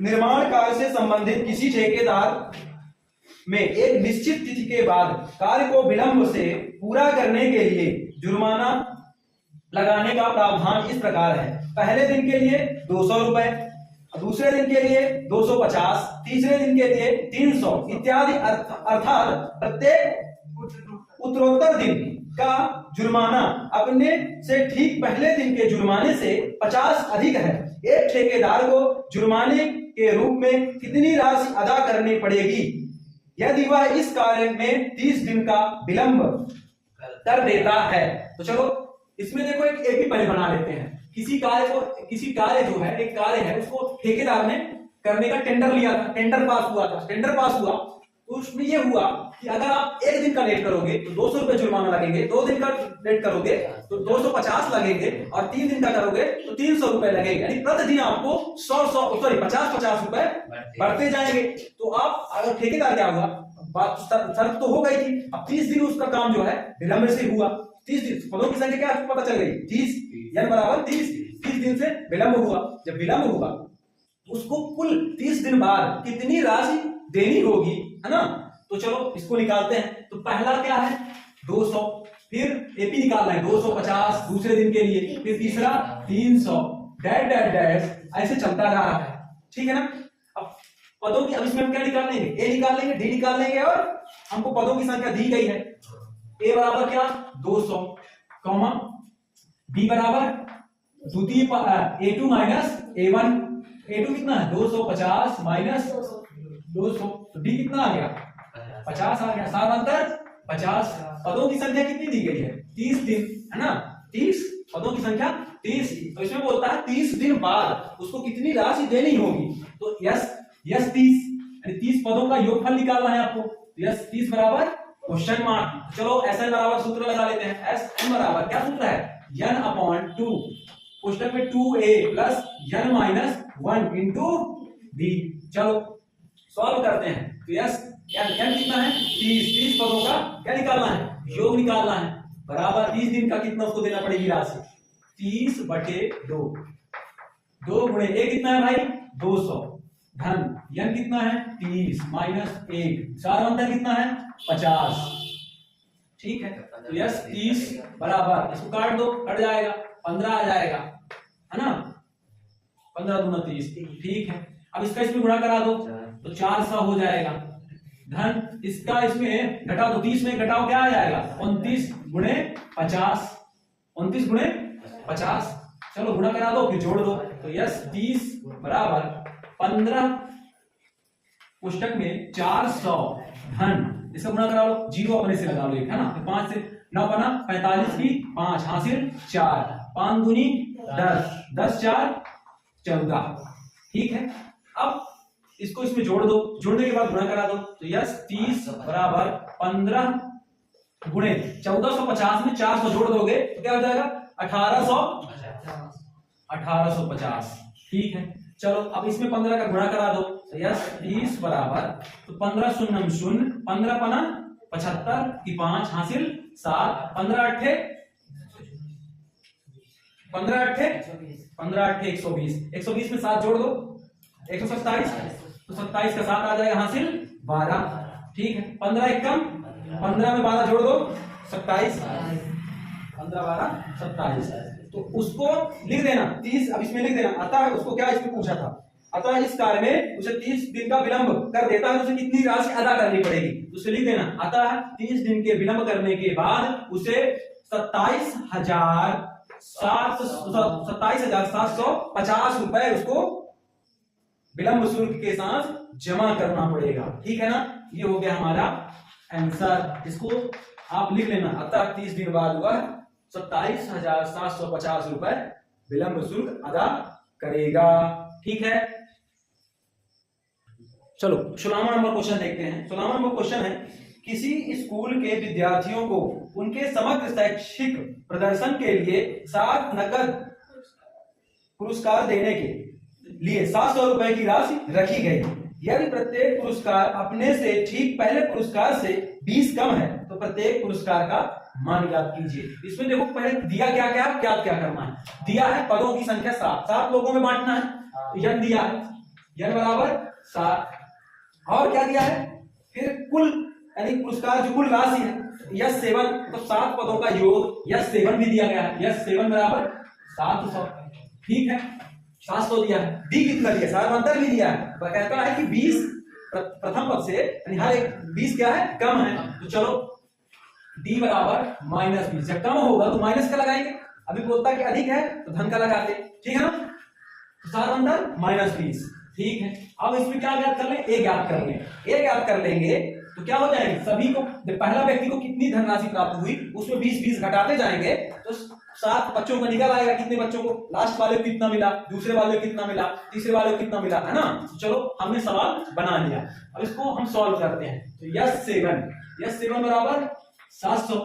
निर्माण कार्य से संबंधित किसी ठेकेदार में एक निश्चित तिथि के बाद कार्य को विलंब से पूरा करने के लिए जुर्माना लगाने का प्रावधान इस प्रकार है। पहले दिन के लिए 200 रुपए, दूसरे दिन के लिए 250, तीसरे दिन के लिए 300 इत्यादि। अर्थात प्रत्येक उत्तरोत्तर दिन का जुर्माना अपने से ठीक पहले दिन के जुर्माने से 50 अधिक है। एक ठेकेदार को जुर्माने के रूप में कितनी राशि अदा करनी पड़ेगी यदि वह इस कार्य में 30 दिन का विलंब कर देता है। तो चलो इसमें देखो एक एपी पहले बना लेते हैं। किसी कार्य जो है एक कार्य है उसको ठेकेदार ने करने का टेंडर लिया था, टेंडर पास हुआ था। टेंडर पास हुआ तो उसमें यह हुआ कि अगर आप एक दिन का लेट करोगे तो 200 रुपए जुर्माना लगेंगे, 2 दिन का लेट करोगे तो 250 लगेंगे और 3 दिन का करोगे तो 300 रुपए लगेंगे। यानी प्रतिदिन आपको 50 रुपए बढ़ते जाएंगे। तो आप अगर ठेकेदार क्या हुआ, बात शर्त तो हो गई थी। अब 30 दिन उसका काम जो है विलंब से हुआ। 30 दिन पदों की संख्या क्या पता चल गई 30 n बराबर 30 दिन से विलंब हुआ। जब विलंब हुआ उसको कुल 30 दिन बाद कितनी राशि देनी होगी, है ना। तो चलो इसको निकालते हैं। तो पहला क्या है 200, फिर एपी निकालना है 250 दूसरे दिन के लिए, फिर तीसरा 300 डैश डैश डैश ऐसे चलता जा रहा है। ठीक है ना। अब पदों की, अब इसमें हम क्या निकाल लेंगे, ए निकाल लेंगे, डी निकाल लेंगे और हमको पदों की संख्या दी गई है। ए बराबर क्या 200 कॉमा बी बराबर द्वितीय a2 माइनस a1। a2 कितना है 250 माइनस 200 तो डी कितना आ गया 50 आ गया। सामांतर 50। पदों की संख्या कितनी दी गई है 30 दिन, है ना। 30 पदों की संख्या 30। तो इसमें बोलता है 30 दिन बाद उसको कितनी राशि देनी होगी। तो यस 30 यानी 30 पदों का योगफल निकालना है आपको। तो यस 30 बराबर क्वेश्चन मार्क। चलो एस एन बराबर सूत्र लगा लेते हैं। एस एन बराबर क्या सूत्र है n/2 क्वेश्चन में 2a plus n minus 1 into D. चलो सॉल्व करते हैं। तो यस n कितना है 30 पदों का क्या निकालना है योग निकालना है बराबर 30 दिन का कितना उसको देना पड़ेगी राशि 30/2। 2 गुणे ए कितना है भाई 200 धन n कितना है 30 माइनस 1 सारांतर कितना है 50। ठीक है। तो यस 30 बराबर इसको काट दो, कट जाएगा 15 आ जाएगा, है ना। 15 दूना 30। ठीक है। अब इसका इसमें गुणा करा दो तो 400 हो जाएगा धन इसका इसमें घटाओ तो 30 में घटाओ क्या आ जाएगा 29 गुणे 50। 29 गुणे 50। चलो गुणा करा दो फिर जोड़ दो। तो यस 30 बराबर 15 पुस्तक में 400 धन इसका गुणा करा लो, 0 अपने से लगा लो एक, है ना। तो 5 से 9 बना 45 की 5 हासिल 4 5 दूनी 10 10 4 14। ठीक है। अब इसको इसमें जोड़ दो, जोड़ने के बाद गुणा करा दो। तो यस 30 बराबर 15 गुणे 1450 में 400 जोड़ दोगे तो क्या हो जाएगा 1850। ठीक है। चलो अब इसमें 15 का गुणा करा दो। तो यस 30 बराबर तो 15 शून्य 0 15 पना 75 की 5 हासिल 7 15 अट्ठे 120 120 में 7 जोड़ दो 127 तो 27 का 7 आ जाएगा हासिल 12। ठीक है। 15 एक कम 15 में 12 जोड़ दो 27 15 12 27। तो उसको लिख देना 30। अब इसमें लिख देना अतः उसको क्या इसमें पूछा था अतः इस कार्य में उसे 30 दिन का विलंब कर देता है, उसे कितनी राशि अदा करनी पड़ेगी, तो उसे लिख देना अतः 30 दिन के विलंब करने के बाद उसे 27,750 रुपए उसको विलंब शुल्क के साथ जमा करना पड़ेगा। ठीक है ना, ये हो गया हमारा आंसर। इसको आप लिख लेना, अतः 30 दिन बाद वह 27,750 रुपए विलंब शुल्क अदा करेगा। ठीक है, चलो 16वां नंबर क्वेश्चन देखते हैं। 16वां नंबर क्वेश्चन है, किसी स्कूल के विद्यार्थियों को उनके समग्र शैक्षिक प्रदर्शन के लिए 7 नकद पुरस्कार देने के लिए 700 रुपए की राशि रखी गई। यदि प्रत्येक पुरस्कार अपने से ठीक पहले पुरस्कार से 20 कम है तो प्रत्येक पुरस्कार का मान ज्ञात कीजिए। इसमें देखो पहले दिया क्या क्या क्या क्या करना है। दिया है पदों की संख्या 7 लोगों में बांटना है, यन दिया है, यन बराबर 7, और क्या दिया है फिर कुल यानी पुरस्कार जो कुल राशि है यस7 तो 7 पदों का योग यस7 भी दिया गया है, यस7 बराबर 700। ठीक है, 700 दिया है, डी कितना दिया, सारांतर भी दिया है, वह कहता है कि 20 प्रथम पद से यानी हर एक 20 क्या है कम है, तो चलो डी बराबर -20। जब कम होगा तो माइनस का लगाएंगे, अभी बोलता है कि अधिक है तो धन का लगाते। ठीक है ना, तो सारांतर -20। ठीक है, अब इसमें क्या ज्ञात कर लें, ए ज्ञात कर लें। ए ज्ञात कर लेंगे तो क्या हो जाएगा, सभी को पहला व्यक्ति को कितनी धनराशि प्राप्त हुई उसमें 20 घटाते जाएंगे तो 7 बच्चों को निकल आएगा, कितने बच्चों को, लास्ट वाले को कितना मिला, दूसरे वाले को कितना मिला, तीसरे वाले को कितना मिला, है ना। तो चलो हमने सवाल बना लिया, अब इसको हम सॉल्व करते हैं। तो यस7 बराबर 700।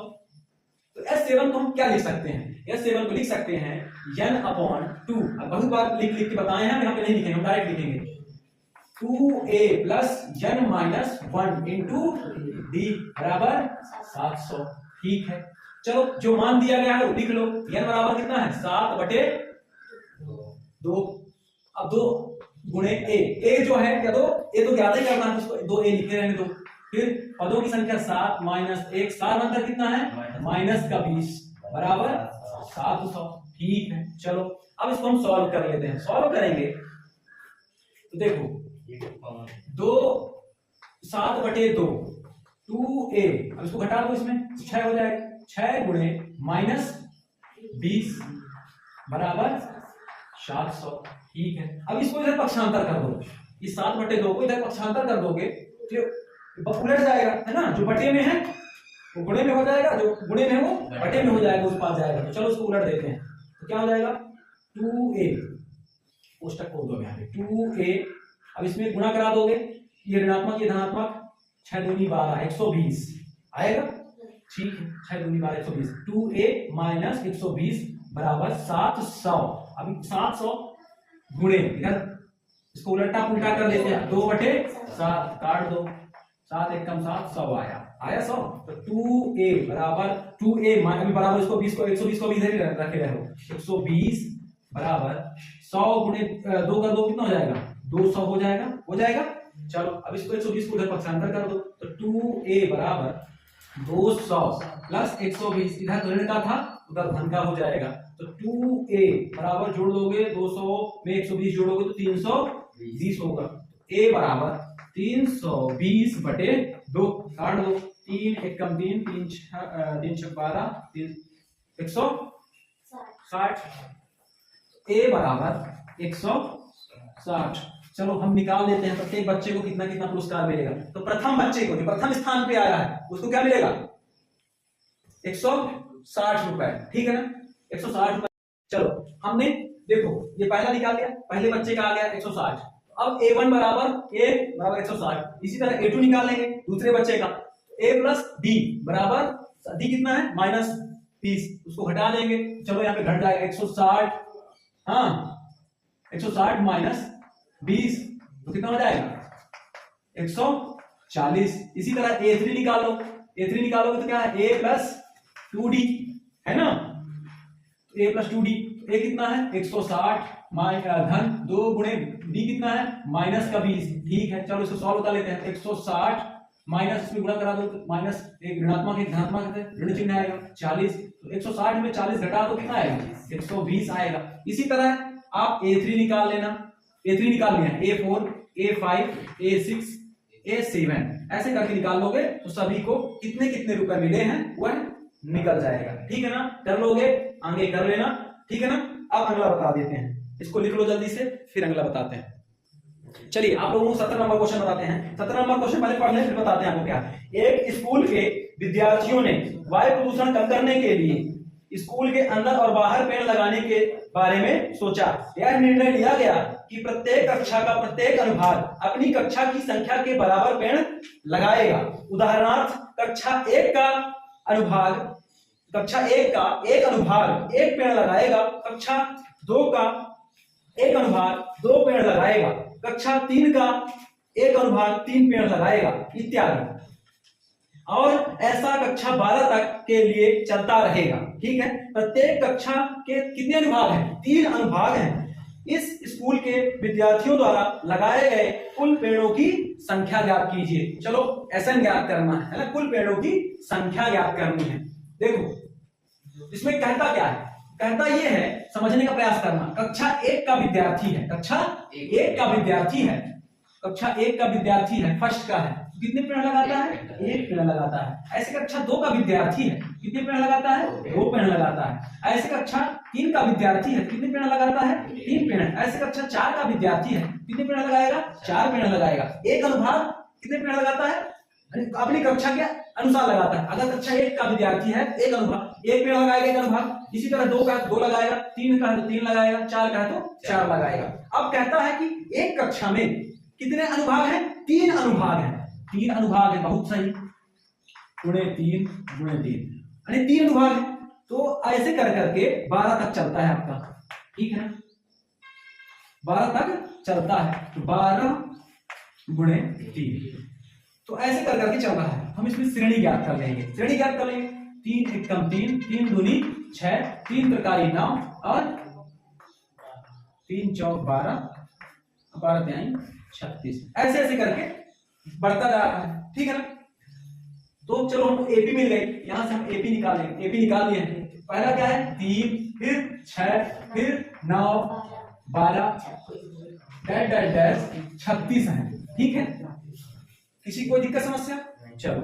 तो S7 को हम क्या लिख सकते हैं, S7 को लिख सकते हैं n/2। अब बहुत बार लिख के बताए हैं, यहाँ पे नहीं लिखेंगे, हम डायरेक्ट लिखेंगे 2a plus n-1 into d बराबर 700। ठीक है, चलो जो मान दिया गया है वो लिख लो। n बराबर कितना है 7/2। अब 2 गुणे a जो है क्या, दो a तो ज्ञात ही करना है, उसको 2a लिखे रहेंगे। तो फिर पदों की संख्या 7 - 1, सार अंतर कितना है -20 बराबर 700। ठीक है, चलो अब इसको हम सॉल्व कर लेते हैं। सॉल्व करेंगे तो देखो 7/2 2a, अब इसको घटा दो, इसमें 6 हो जाएगा, 6 गुणे -20 बराबर 700। ठीक है, अब इसको इधर पक्षांतर कर दो, इस 7/2 को इधर पक्षांतर कर दोगे तो उलट जाएगा, है ना, जो बटे में है वो गुणे में हो जाएगा, जो गुणे में वो बटे में हो जाएगा, उस पास जाएगा। तो चलो उसको उलट देते हैं, तो क्या हो जाएगा 2a, कोष्टक खोल दो यहाँ पे 2a। अब इसमें गुणा करा दोगे, ये ऋणात्मक ये धनात्मक, 6 दूनी 12 120 आएगा। ठीक है, 6 दूनी 12 120, 2a माइनस 120 बराबर 700। अभी 700 गुणे इधर इसको उलटा पुलटा कर लेते हैं, 2/7 काट दो, 7 एकम 7 100 आया 100। तो 2a बराबर 2a अभी बराबर इसको 20 को 120 को भी इधर ही रखे रहो, 120 बराबर 100 गुणे 2 कर दो, कितना हो जाएगा 200 हो जाएगा। चलो अब इसको 120 को उधर पक्षांतर कर दो, तो 2a बराबर 200 प्लस 120, इधर ऋण का था उधर धन का हो जाएगा। तो 2a बराबर जोड़ दोगे 200 में 120 जोड़ोगे तो 320 होगा। a बराबर 320/2 काट दो, 3 एकम 3 3 6 12 160। a बराबर 160। चलो हम निकाल देते हैं प्रत्येक बच्चे को कितना कितना पुरस्कार मिलेगा। तो प्रथम बच्चे को जो प्रथम स्थान पे आया है उसको क्या मिलेगा 160 रुपए। ठीक है ना, 160 रुपए। चलो हमने देखो ये पहला निकाल लिया, पहले बच्चे का आ गया 160। अब a1 बराबर 160, इसी तरह a2 निकाल लेंगे दूसरे बच्चे का, a प्लस d बराबर d कितना है -30, उसको घटा देंगे। चलो यहाँ पे घट जाएगा 160, हाँ 160 माइनस 20 तो कितना हो जाएगा 140। इसी तरह a3 निकालो, a3 निकालोगे तो क्या है a प्लस 2d, है ना, a प्लस 2d, a कितना है 160 धन 2 गुणे d कितना है -20। ठीक है, चलो इसको सॉल्व कर लेते हैं। 160 माइनस इसमें गुणा करा दो, माइनस एक ऋणात्मक एक धनात्मक ऋण चिन्ह आएगा 40। तो 160 में 40 घटा दो कितना आएगा 120 आएगा। इसी तरह आप a3 निकाल लेना, A3 निकाल लिया, A4, A5, A6, A7 ऐसे करके निकाल लोगे तो सभी को कितने कितने रुपए मिले हैं वह निकल जाएगा। ठीक है ना, कर लोगे, आगे कर लेना। ठीक है ना, अब अगला बता देते हैं, इसको लिख लो जल्दी से, फिर अगला बताते हैं। चलिए आप लोगों को 17 नंबर क्वेश्चन बताते हैं। 17 नंबर क्वेश्चन पहले पढ़ लें फिर बताते हैं आपको क्या। एक स्कूल के विद्यार्थियों ने वायु प्रदूषण कम करने के लिए स्कूल के अंदर और बाहर पेड़ लगाने के बारे में सोचा। यह निर्णय लिया गया कि प्रत्येक कक्षा का प्रत्येक अनुभाग अपनी कक्षा की संख्या के बराबर पेड़ लगाएगा। उदाहरणार्थ कक्षा 1 का एक अनुभाग 1 पेड़ लगाएगा, कक्षा 2 का एक अनुभाग 2 पेड़ लगाएगा, कक्षा 3 का एक अनुभाग 3 पेड़ लगाएगा, इत्यादि। और ऐसा कक्षा 12 तक के लिए चलता रहेगा। ठीक है, प्रत्येक कक्षा के कितने अनुभाग हैं? 3 अनुभाग हैं। इस स्कूल के विद्यार्थियों द्वारा लगाए गए कुल पेड़ों की संख्या ज्ञात कीजिए। चलो एसएन ज्ञात करना है ना, कुल पेड़ों की संख्या ज्ञात करनी है। देखो इसमें कहता क्या है, कहता ये है, समझने का प्रयास करना। कक्षा 1 का विद्यार्थी है, कक्षा 1 का विद्यार्थी है, कक्षा 1 का विद्यार्थी है, फर्स्ट का है, तो कितने पेड़ लगाता है? 1 पेड़ लगाता है। ऐसे कक्षा 2 का विद्यार्थी है, कितने पेड़ लगाता है? 2 पेड़ लगाता है। ऐसे कक्षा 3 का विद्यार्थी है, कितने पेड़ लगाता है? 3 पेड़। ऐसे कक्षा 4 का विद्यार्थी है, कितने पेड़ लगाएगा? 4 पेड़ लगाएगा। एक अनुभाग कितने पेड़ लगाता है? अपनी कक्षा के अनुसार लगाता है। अगर कक्षा 1 का विद्यार्थी है, एक अनुभाग 1 पेड़ लगाएगा, एक अनुभाग। इसी तरह 2 का 2 लगाएगा, 3 का है तो 3 लगाएगा, 4 का है तो 4 लगाएगा। अब कहता है कि एक कक्षा में कितने अनुभाग हैं? 3 अनुभाग हैं। 3 अनुभाग है, बहुत सही, गुणे 3 यानी 3 अनुभाग है। तो ऐसे कर करके 12 तक चलता है आपका। ठीक है ना, 12 तक चलता है, तो 12 गुणे 3, तो ऐसे कर करके चल रहा है। हम इसमें श्रेणी ज्ञात कर लेंगे, 3 एकम 3, 3 दूनी 6, 3 त्रिकाली 9 और 3 चौक 12, 12 तिहाई 36, ऐसे ऐसे करके बढ़ता जा रहा है। ठीक है ना, तो चलो हमको एपी मिल गई, यहां से हम एपी निकालेंगे। एपी निकाल लिए हैं, पहला क्या है? 3, फिर 6, फिर 9, 12 डैश डैश डैश 36 है। ठीक है, किसी कोई दिक्कत समस्या? चलो,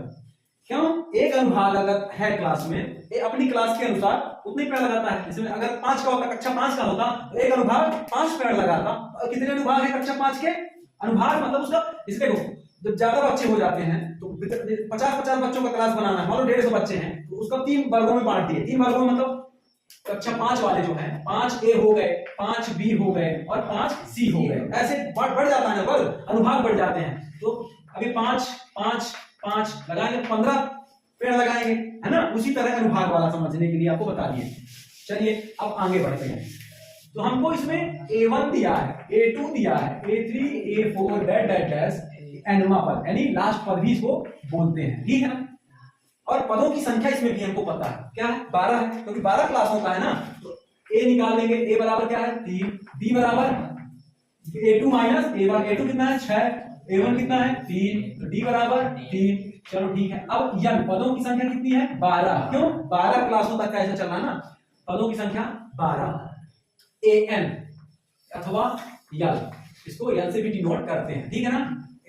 क्यों? एक अनुभाग अगर है क्लास में, अपनी क्लास के अनुसार उतने पेड़ लगाता है। इसमें अगर 5 का होता, कक्षा 5 का होता तो एक अनुभाग 5 पेड़ लगाता। कितने अनुभाग है कक्षा 5 के? अनुभाग मतलब उसका, इसमें जब ज्यादा बच्चे हो जाते हैं तो 50-50 बच्चों का क्लास बनाना है, मान लो 150 बच्चे हैं, तो उसका 3 वर्गों में बांट दिए। 3 वर्गों में मतलब कक्षा 5 वाले जो हैं 5A हो गए, 5B हो गए और 5C हो गए, ऐसे बढ़ जाता है ना, वर्ग अनुभाग बढ़ जाते हैं। तो अभी 5 5 5 लगाएंगे, 15 पेड़ लगाएंगे, है ना। उसी तरह अनुभाग वाला समझने के लिए आपको बता दिए। चलिए अब आगे बढ़ते हैं। तो हमको इसमें A1 दिया है, A2 दिया है, A3 A4 dash dash dash Enma पद, यानी लास्ट पद भी इसको बोलते हैं। ठीक है ना, और पदों की संख्या इसमें भी हमको पता है, क्या है? 12 है, क्योंकि 12 क्लासों का है ना। तो A निकाल लेंगे, A बराबर क्या है? 3, B बराबर A2 माइनस A1, A2 कितना है? 6, A1 कितना है? 3, तो D बराबर 3। चलो ठीक है, अब यन पदों की संख्या कितनी है? 12। क्यों? 12 क्लासों तक ऐसा चलना ना, पदों की संख्या 12। AN अथवा यल, इसको यल से भी डिनोट करते हैं। ठीक है ना,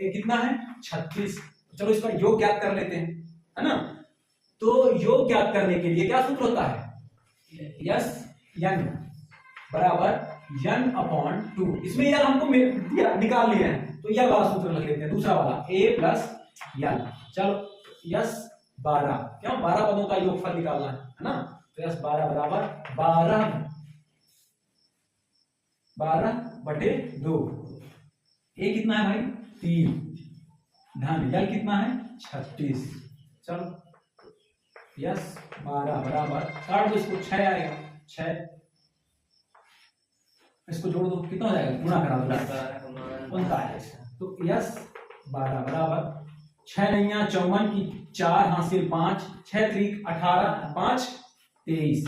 कितना है? 36। चलो इसका योग ज्ञात कर लेते हैं, है ना। तो योग ज्ञात करने के लिए क्या सूत्र होता है? यस यन बराबर यन अपॉन 2। इसमें यल हमको निकाल लिए हैं, तो यल वाला सूत्र लग लेते हैं, दूसरा वाला A प्लस यल। चलो यस 12, क्यों? 12 पदों का योगफल निकालना है ना। तो यस 12 बराबर 12/2। A कितना है भाई? 3 धन यल कितना है? 36। चलो यस 12 बराबर, काट दो इसको, 6 आएगा, 6 इसको जोड़ दो, कितना हो जाएगा? गुणा करा दो, 39। तो यस 12 बराबर 6 नैया 54 की 4 हासिल 5, 6 3 18 5 23।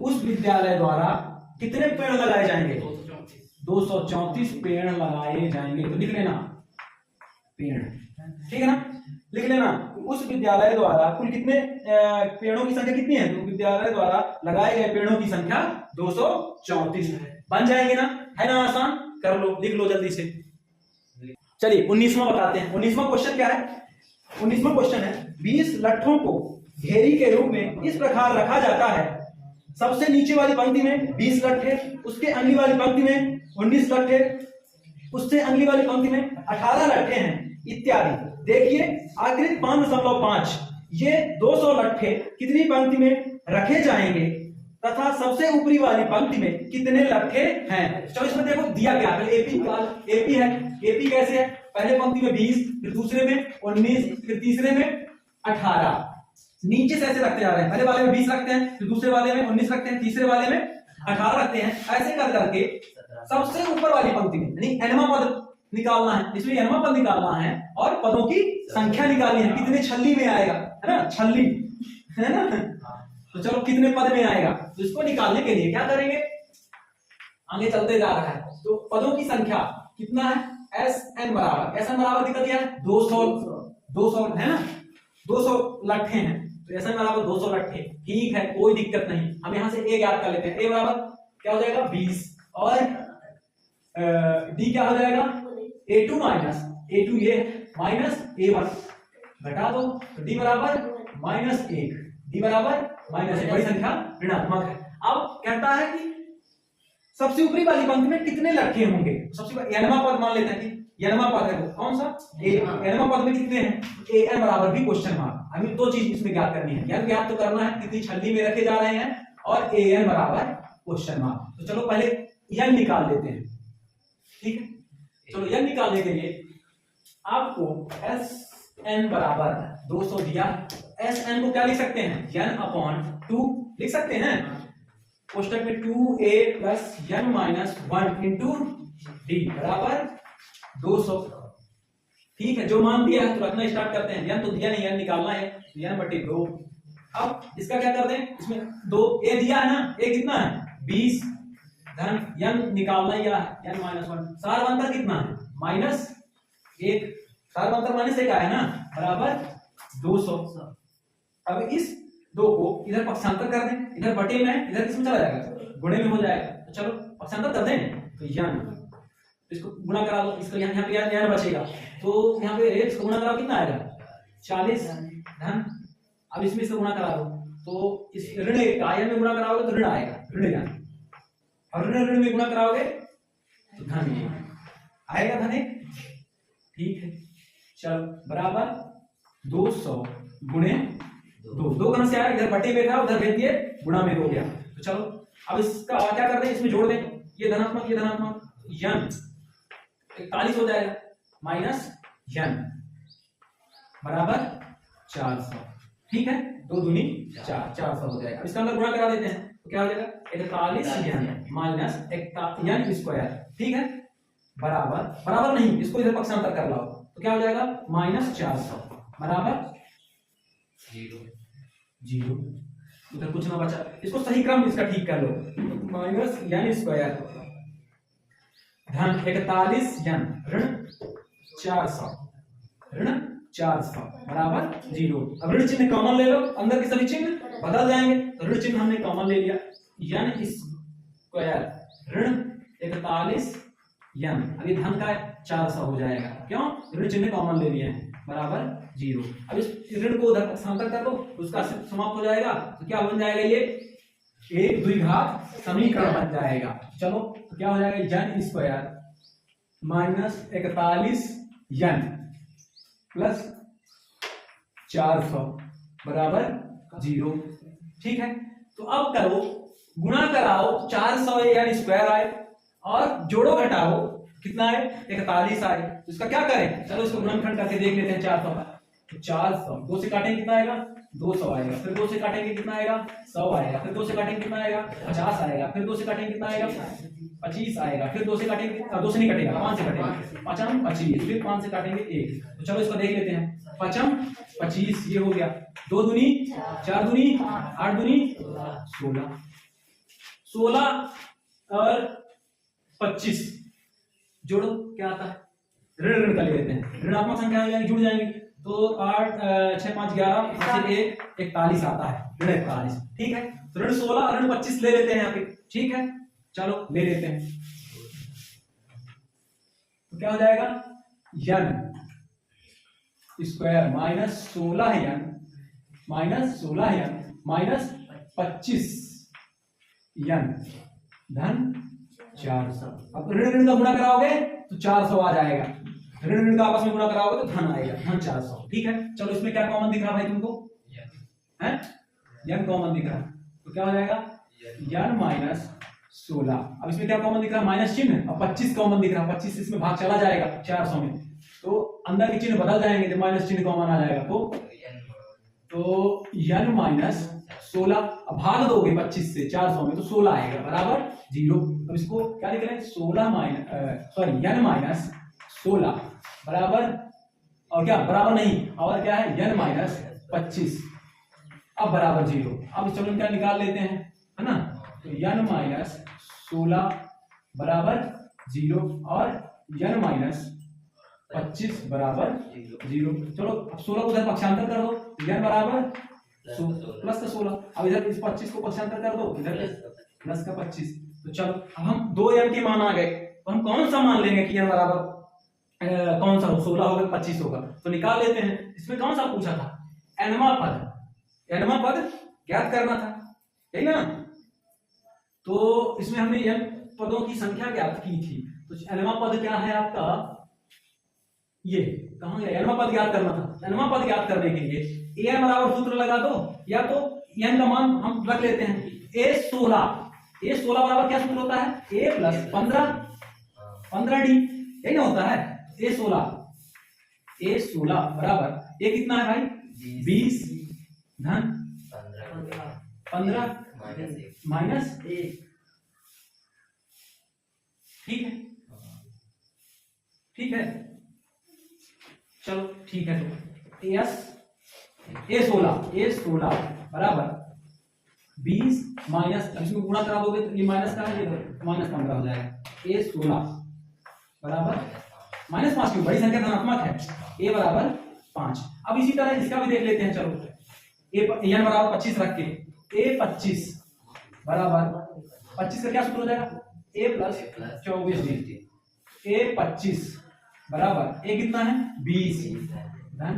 उस विद्यालय द्वारा कितने पेड़ लगाए जाएंगे? 234 पेड़ लगाए जाएंगे। तो लिख लेना पेड़। ठीक है ना, लिख लेना। उस विद्यालय द्वारा कुल कितने पेड़ों की संख्या कितनी है? तो विद्यालय द्वारा लगाए गए पेड़ों की संख्या 234 है। बन जाएंगे ना? है ना आसान? कर लो, लिख लो जल्दी से। चलिए 19वां बताते हैं। 19वां क्वेश्चन क्या है? 19वां क्वेश्चन है 20 लट्ठों को ढेरी के रूप में इस प्रकार रखा जाता है। सबसे नीचे वाली पंक्ति में 20 लट्ठे, उसके अगली वाली पंक्ति में 19 लट्ठे, उससे अगली वाली पंक्ति में 18 लट्ठे हैं इत्यादि। देखिए आकृति 5.5 ये 200 लट्ठे कितनी पंक्ति में रखे जाएंगे तथा सबसे ऊपरी वाली पंक्ति में कितने लट्ठे हैं? चलो इसमें देखो दिया क्या है। एपी एपी है। एपी कैसे है? पहले पंक्ति में 20, फिर दूसरे में 19, फिर तीसरे में 18। नीचे से ऐसे रखते जा रहे हैं। पहले वाले में 20 रखते हैं, फिर दूसरे वाले में 19 रखते हैं, तीसरे वाले में 18 रखते हैं। ऐसे कर करके सबसे ऊपर वाली पंक्ति में यानी एनवा पद निकालना है। इसमें एनवा पद निकालना है और पदों की संख्या निकालनी है। कितने छल्ली में आएगा, है ना? छल्ली, है ना? तो चलो कितने पद में आएगा, तो इसको निकालने के लिए क्या करेंगे? आगे चलते जा रहा है तो पदों की संख्या कितना है? एस एन बराबर कितना दिया है? 200 है ना? 200 लट्ठे हैं तो एस एन बराबर 200 लट्ठे। ठीक है, कोई दिक्कत नहीं। हम यहां से ए ज्ञात कर लेते हैं। ए बराबर क्या हो जाएगा? 20 और डी क्या हो जाएगा? A2 माइनस A2 ये माइनस A1 घटा दो तो डी बराबर -1। डी बराबर -1। बड़ी संख्या ऋणात्मक है। अब कहता है कि सबसे ऊपरी वाली पंक्ति में कितने लट्ठे होंगे? सबसे एनवा पद मान लेते हैं कि एनवा पद है कौन सा? ए। एनवा पद में कितने हैं? ए एन बराबर भी क्वेश्चन मार्क। हमें दो चीज इसमें ज्ञात करनी है। यानी ज्ञात तो करना है कितनी छल्ली में रखे जा रहे हैं और ए एन बराबर क्वेश्चन मार्क। तो चलो पहले एन निकाल लेते हैं। ठीक है, चलो एन निकालने के लिए आपको एस एन बराबर 200 दिया। एस एन को क्या लिख सकते हैं? एन अपॉन 2 लिख सकते हैं। कोष्टक में 2a plus n minus 1 into D बराबर 200। ठीक है, जो मान दिया है तो रखना स्टार्ट करते हैं। n तो दिया नहीं, n निकालना है तो n बटे 2। अब इसका क्या कर दें? इसमें 2 a दिया है ना? a कितना है? 20 धन n निकालना ही है n माइनस 1। सार अंतर कितना है? -1। सार अंतर -1 आया ना बराबर 200। अब इस 2 को इधर पक्षांतर कर दें। इधर बटे में, इधर किसमें चला जाएगा? गुणे में हो जाएगा। तो चलो पक्षांतर कर दें तो n इसको गुणा करा दो। इसको यहाँ पे n बचेगा तो यहाँ पे इसको गुणा कराओ कितना आएगा? 40 धन। अब इसमें इसको गुणा करा दो तो इस ऋण का n में गुणा कराओगे तो ऋण आएगा, ऋण ज्ञान। और ऋण में गुणा कराओगे तो धन आएगा, धन 1। ठीक है, चलो बराबर 200 गुणे 2 कहां से आया? इधर बटे में था, उधर भेज दिए, गुणा में हो गया। तो चलो अब इसका क्या कर दें? इसमें जोड़ दें। ये धनात्मक, ये धनात्मक, n 41 हो जाएगा माइनस n बराबर 400। ठीक है, 2 दूनी 4, 400 हो जाएगा। इसका अंदर गुणा करा देते हैं तो क्या हो जाएगा? 41 n माइनस n स्क्वायर। ठीक है, बराबर नहीं, इसको इधर पक्षांतर कर लाओ तो क्या हो जाएगा? -400 बराबर 0। उधर कुछ ना बचा। इसको सही क्रम इसका ठीक कर लो। -n स्क्वायर धन 41 n ऋण 400 बराबर 0। अब ऋण चिन्ह कॉमन ले लो, अंदर के सभी चिन्ह बदल जाएंगे। तो ऋण चिन्ह हमने कॉमन ले लिया, n स्क्वायर ऋण 41 n। अब ये धन का 400 हो जाएगा। क्यों? ऋण चिन्ह कॉमन ले लिए हैं बराबर 0। अब इस ऋण को उधर पक्षांतर कर दो, उसका समाप्त हो जाएगा। तो क्या बन जाएगा? ये एक द्विघात समीकरण बन जाएगा। चलो तो क्या हो जाएगा? n square minus 41 n plus 400 बराबर 0। ठीक है, तो अब करो गुणा कराओ, 400 n स्क्वायर आए और जोड़ो घटाओ कितना है? 41 आए। तो इसका क्या करें? चलो इसको गुणनखंड करके देख लेते हैं। 400 का तो 400 2 से काटेंगे कितना आएगा? 200 आएगा। फिर 2 से काटेंगे कितना आएगा? 100 आएगा। फिर 2 से काटेंगे कितना आएगा? 50 आएगा। फिर 2 से काटेंगे कितना आएगा? 25 आएगा। फिर 2 से काटेंगे, 2 से नहीं कटेगा, 5 से कटेगा, 5 25। फिर 5 से काटेंगे 1। तो चलो इसको देख लेते हैं। 5 25 ये हो गया। 2 दूनी 4 दूनी 8 दूनी 16, 16 और 25 जोड़ो क्या आता है? ऋण ऋण का ले लेते हैं। ऋणात्मक संख्या हो जाएंगे, जुड़ जाएंगे। तो 8 6 5 11 5 1 41 आता है, ऋण 41। ठीक है, तो ऋण 16 ऋण 25 ले लेते हैं यहाँ पे। ठीक है, चलो ले लेते हैं। तो क्या हो जाएगा, n square minus 16n minus 16n minus 25n धन 400। अब ऋण ऋण का गुणा कराओगे तो 400 आ जाएगा, ऋण ऋण का आपस में गुणा कराओगे तो धन आएगा, धन 400। ठीक है, चलो इसमें क्या कॉमन दिख रहा भाई तुमको, है n कॉमन दिख रहा, तो क्या हो जाएगा n माइनस 16। अब इसमें क्या कॉमन दिख रहा, माइनस चिन्ह, अब 25 कॉमन दिख रहा, 25 इसमें भाग चला जाएगा 400 में, तो अंदर के चिन्ह बदल जाएंगे जब माइनस चिन्ह कॉमन आ जाएगा। तो n माइनस 16, अब भाग दोगे 25 से 400 में तो 16 आएगा बराबर 0। अब इसको क्या लिख रहे हैं, 16 माइनस सॉरी n माइनस 16 बराबर, और क्या बराबर नहीं, और क्या है n माइनस 25, अब बराबर 0। अब चलो क्या निकाल लेते हैं, है ना, तो n माइनस 16 बराबर 0 और n माइनस 25 बराबर 0। चलो अब 16 को उधर पक्षांतर कर दो, n बराबर प्लस का 16, अब इधर इस 25 को पक्षांतर कर दो, इधर प्लस का 25। तो चलो अब हम 2n के मान आ गए, तो हम कौन सा मान लेंगे कि n बराबर कौन सा हो, 16 होगा 25 होगा, तो निकाल लेते हैं। इसमें कौन सा पूछा था, nवां पद ज्ञात करना था, है ना। तो इसमें हमने n पदों की संख्या ज्ञात की थी, तो nवां पद क्या है आपका, ये कहां गया, nवां पद ज्ञात करना था। nवां पद ज्ञात करने के लिए an बराबर सूत्र लगा दो, या तो n का मान हम रख लेते हैं a16 बराबर क्या सूत्र होता है, a प्लस 15d, यही ना होता है। a16 बराबर a कितना है भाई 20 धन 15 माइनस 1। ठीक है, ठीक है, चलो ठीक है, तो a16 बराबर 20 माइनस, इसमें गुणा करा दोगे तो ये माइनस का है, ये माइनस 15 हो जाएगा। a16 बराबर माइनस 5, क्यों, बड़ी संख्या धनात्मक है, a बराबर 5। अब इसी तरह इसका भी देख लेते हैं, चलो n बराबर 25 रख के a25 बराबर 25 का क्या सूत्र हो जाएगा, a प्लस 24d, a25 बराबर a कितना है 20 धन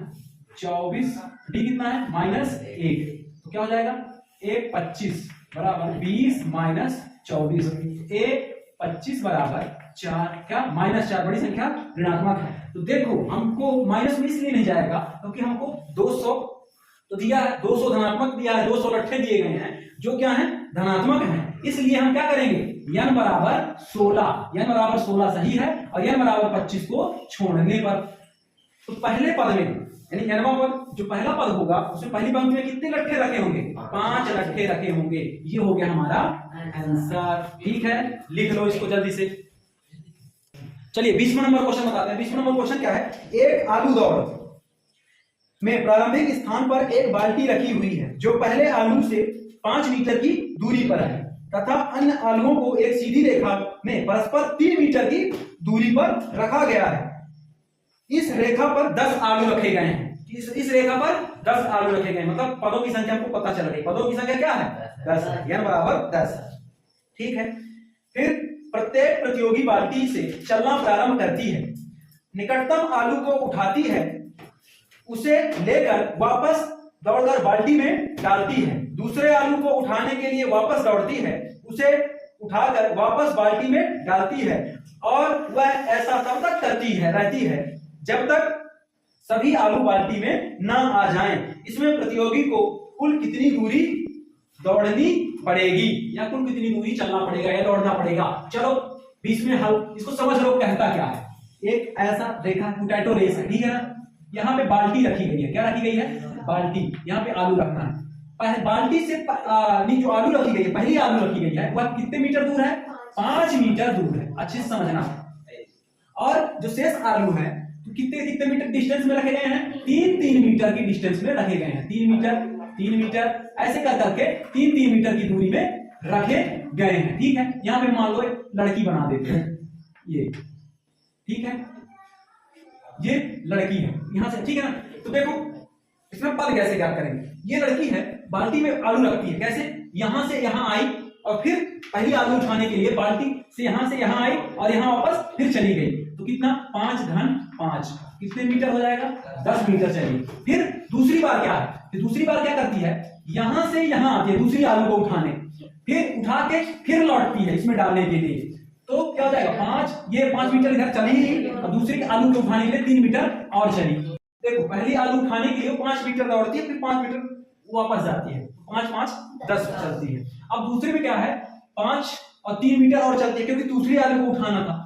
24, d कितना है माइनस 1, तो क्या हो जाएगा a25 बराबर 20 माइनस 24, a25 बराबर 4, क्या माइनस 4, बड़ी संख्या ऋणात्मक है। तो देखो हमको माइनस में इसलिए नहीं जाएगा क्योंकि हमको 200 तो दिया है, 200 धनात्मक दिया है, 200 लट्ठे दिए गए हैं जो क्या है धनात्मक हैं, इसलिए हम क्या करेंगे, n बराबर 16 सही है, और n बराबर 25 को छोड़ने पर, तो पहले पद में यानी nवां पद जो पहला पद होगा उसमें पहली पंक्ति में कितने लट्ठे रखे होंगे, 5 लट्ठे रखे होंगे, ये हो गया हमारा आंसर। ठीक है, लिख लो इसको जल्दी से। चलिए 20वां नंबर क्वेश्चन बताते हैं। 20वां नंबर क्वेश्चन क्या है, एक आलू दौड़ में प्रारंभिक स्थान पर एक बाल्टी रखी हुई है जो पहले आलू से 5 मीटर की दूरी पर है तथा अन्य आलुओं को एक सीधी रेखा में परस्पर 3 मीटर की दूरी पर रखा गया है। इस रेखा पर 10 आलू रखे गए हैं, इस रेखा पर 10 आलू रखे गए, मतलब पदों की संख्या आपको पता चल रही, पदों की संख्या क्या है 10 है, n बराबर 10। ठीक है, फिर प्रत्येक प्रतियोगी बाल्टी से चलना प्रारंभ करती है, निकटतम आलू को उठाती है, उसे लेकर वापस दौड़कर बाल्टी में डालती है, दूसरे आलू को उठाने के लिए वापस दौड़ती है, उसे उठाकर वापस बाल्टी में डालती है, और वह ऐसा तब तक करती है रहती है जब तक सभी आलू बाल्टी में ना आ जाएं। इसमें प्रतियोगी को कुल कितनी दूरी दौड़नी पड़ेगी, या कुल कितनी दूरी चलना पड़ेगा या दौड़ना पड़ेगा। चलो बीच में हल, इसको समझ लो कहता क्या है। एक ऐसा रेखा पोटैटो रेस है, ठीक है ना, यहाँ पे बाल्टी रखी गई है, क्या रखी गई है बाल्टी, यहाँ पे आलू रखना है। बाल्टी से नहीं, जो आलू रखी गई है, पहली आलू रखी गई है, वह कितने मीटर दूर है 5 मीटर दूर है, अच्छे से समझना। और जो शेष आलू है तो कितने कितने मीटर डिस्टेंस में रखे गए हैं, 3 मीटर की डिस्टेंस में रखे गए हैं, 3 मीटर ऐसे कर करके 3 मीटर की दूरी में रखे गए हैं। ठीक है, यहाँ पे मान लो एक लड़की बना देते हैं, ये ठीक है, ये लड़की है यहाँ से, ठीक है ना, तो देखो इसमें पद कैसे ज्ञात करेंगे। ये लड़की है बाल्टी में आलू रखती है, कैसे, यहां से यहां आई और फिर पहली आलू उठाने के लिए बाल्टी से यहां आई और यहां वापस फिर चली गई, तो कितना 5 घन 5 कितने मीटर हो जाएगा 10 मीटर चली। फिर दूसरी बार क्या है, फिर दूसरी बार क्या करती है, यहां से यहां आती है दूसरी आलू को उठाने, फिर उठा के फिर लौटती है इसमें डालने के लिए, तो क्या हो जाएगा 5, ये 5 मीटर इधर चली ही और दूसरी आलू को उठाने के लिए 3 मीटर और चली। देखो पहली आलू उठाने के लिए 5 मीटर दौड़ती है, फिर 5 मीटर वापस जाती है, 5 5 10 चलती है। अब दूसरी में क्या है 5 और 3 मीटर और चलती है क्योंकि दूसरी आलू को उठाना था,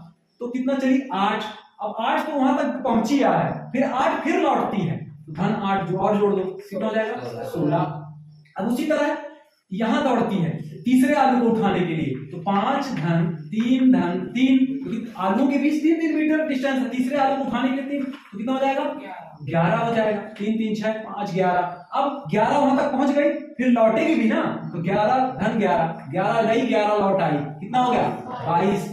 तो कितना चली 8। अब 8 तो वहां तक पहुंची आ है, फिर 8 फिर लौटती है, धन 8 जो और जोड़ दो कितना हो जाएगा 16। अब उसी तरह यहां दौड़ती है तीसरे आलू को उठाने के लिए, तो 5 धन 3 धन 3, क्योंकि आलू के बीच 3 3 मीटर डिस्टेंस है, तीसरे आलू को उठाने के लिए 3, तो कितना हो जाएगा 11 हो जाएगा, 3 3 6 5 11। अब 11 वहां तक पहुंच गई, फिर लौटेगी भी ना, तो 11 धन 11 11 गई 11 लौट आई, कितना हो गया 22।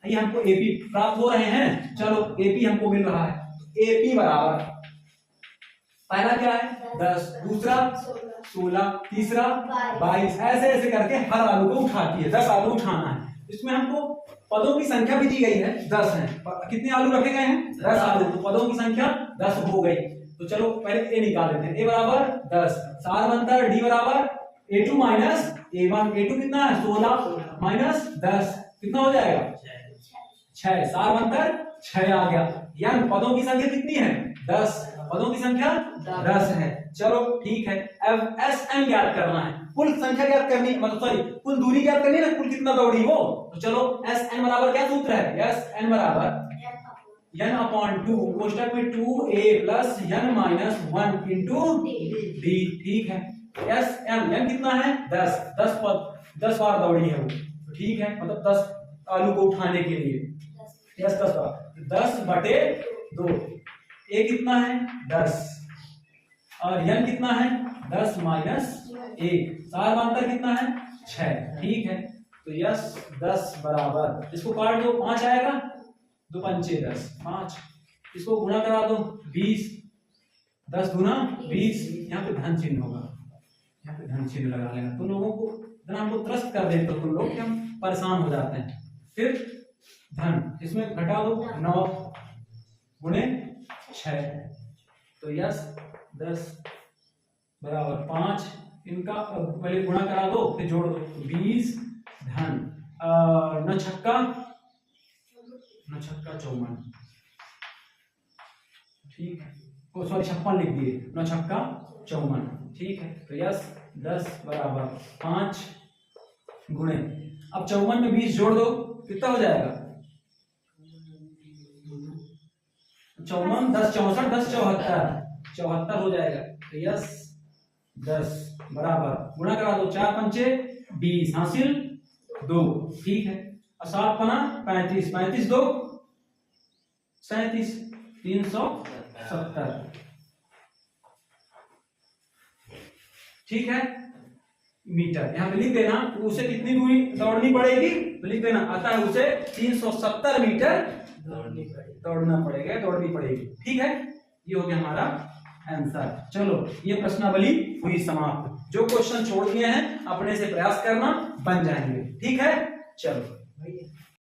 ये हमको एपी प्राप्त हो रहे हैं, चलो एपी हमको मिल रहा है, एपी बराबर पहला क्या है 10, दूसरा 16, तीसरा 22, ऐसे ऐसे करके हर आलू को उठाती है, 10 आलू उठाना है। इसमें हमको पदों की संख्या भी दी गई है 10 है, कितने आलू रखे गए हैं 10 आलू, तो पदों की संख्या 10 हो गई। तो चलो पहले ए निकाल लेते हैं, ए बराबर 10, सार बनता डी बराबर a2 माइनस a1, a2 कितना है 16 माइनस 10 कितना हो जाएगा 6, सार बनकर 6 आ गया, यानी पदों की संख्या कितनी है 10, पदों की संख्या 10 है। चलो ठीक है, अब Sn ज्ञात करना है, कुल संख्या ज्ञात करनी, मतलब सॉरी कुल दूरी ज्ञात करनी है ना, कुल कितना दौड़ी वो, तो चलो Sn बराबर क्या सूत्र है, Sn बराबर n अपॉन 2 कोष्टक में 2a plus n minus 1 into d, ठीक है। Sn n कितना है 10, 10 बार दौड़ी है वो, तो ठीक है, मतलब 10 आलू को उठाने के लिए 10 बार 10 बटे 2, a कितना है 10 और n कितना है 10 माइनस 1, सार अंतर कितना है 6, ठीक है। तो यस 10 बराबर, इसको काट दो 5 आएगा, 2 पंचे 10 5, इसको गुणा करा दो 20, 10 गुना 20, यहाँ पे धन चिन्ह होगा, यहाँ पे धन चिन्ह लगा लेना। तुम लोगों को इतना हमको त्रस्त कर देते हो तुम लोग कि हम परेशान हो जाते हैं। फिर धन इसमें घटा दो 9 गुणे 6, तो यस 10 बराबर 5, इनका पहले गुणा करा दो फिर जोड़ दो, 20 धन 9 छक्का 54, ठीक है, ओ सॉरी 56 लिख दिए, 9 छक्का 54, ठीक है। तो यस 10 बराबर 5 गुणे, अब 54 में 20 जोड़ दो कितना हो जाएगा 54 10 64 10 74 हो जाएगा। तो यस 10 बराबर गुणा करा दो 4 पंचे 20 हासिल 2, ठीक है, और 7 पना 35, 35 2 37, 370, ठीक है मीटर। यहाँ पे लिख देना उसे कितनी दूरी दौड़नी पड़ेगी, तो लिख देना आता है उसे 370 मीटर दौड़नी पड़ेगी, ठीक है। ये हो गया हमारा आंसर। चलो ये प्रश्नावली हुई समाप्त। जो क्वेश्चन छोड़ दिए हैं अपने से प्रयास करना, बन जाएंगे, ठीक है। चलो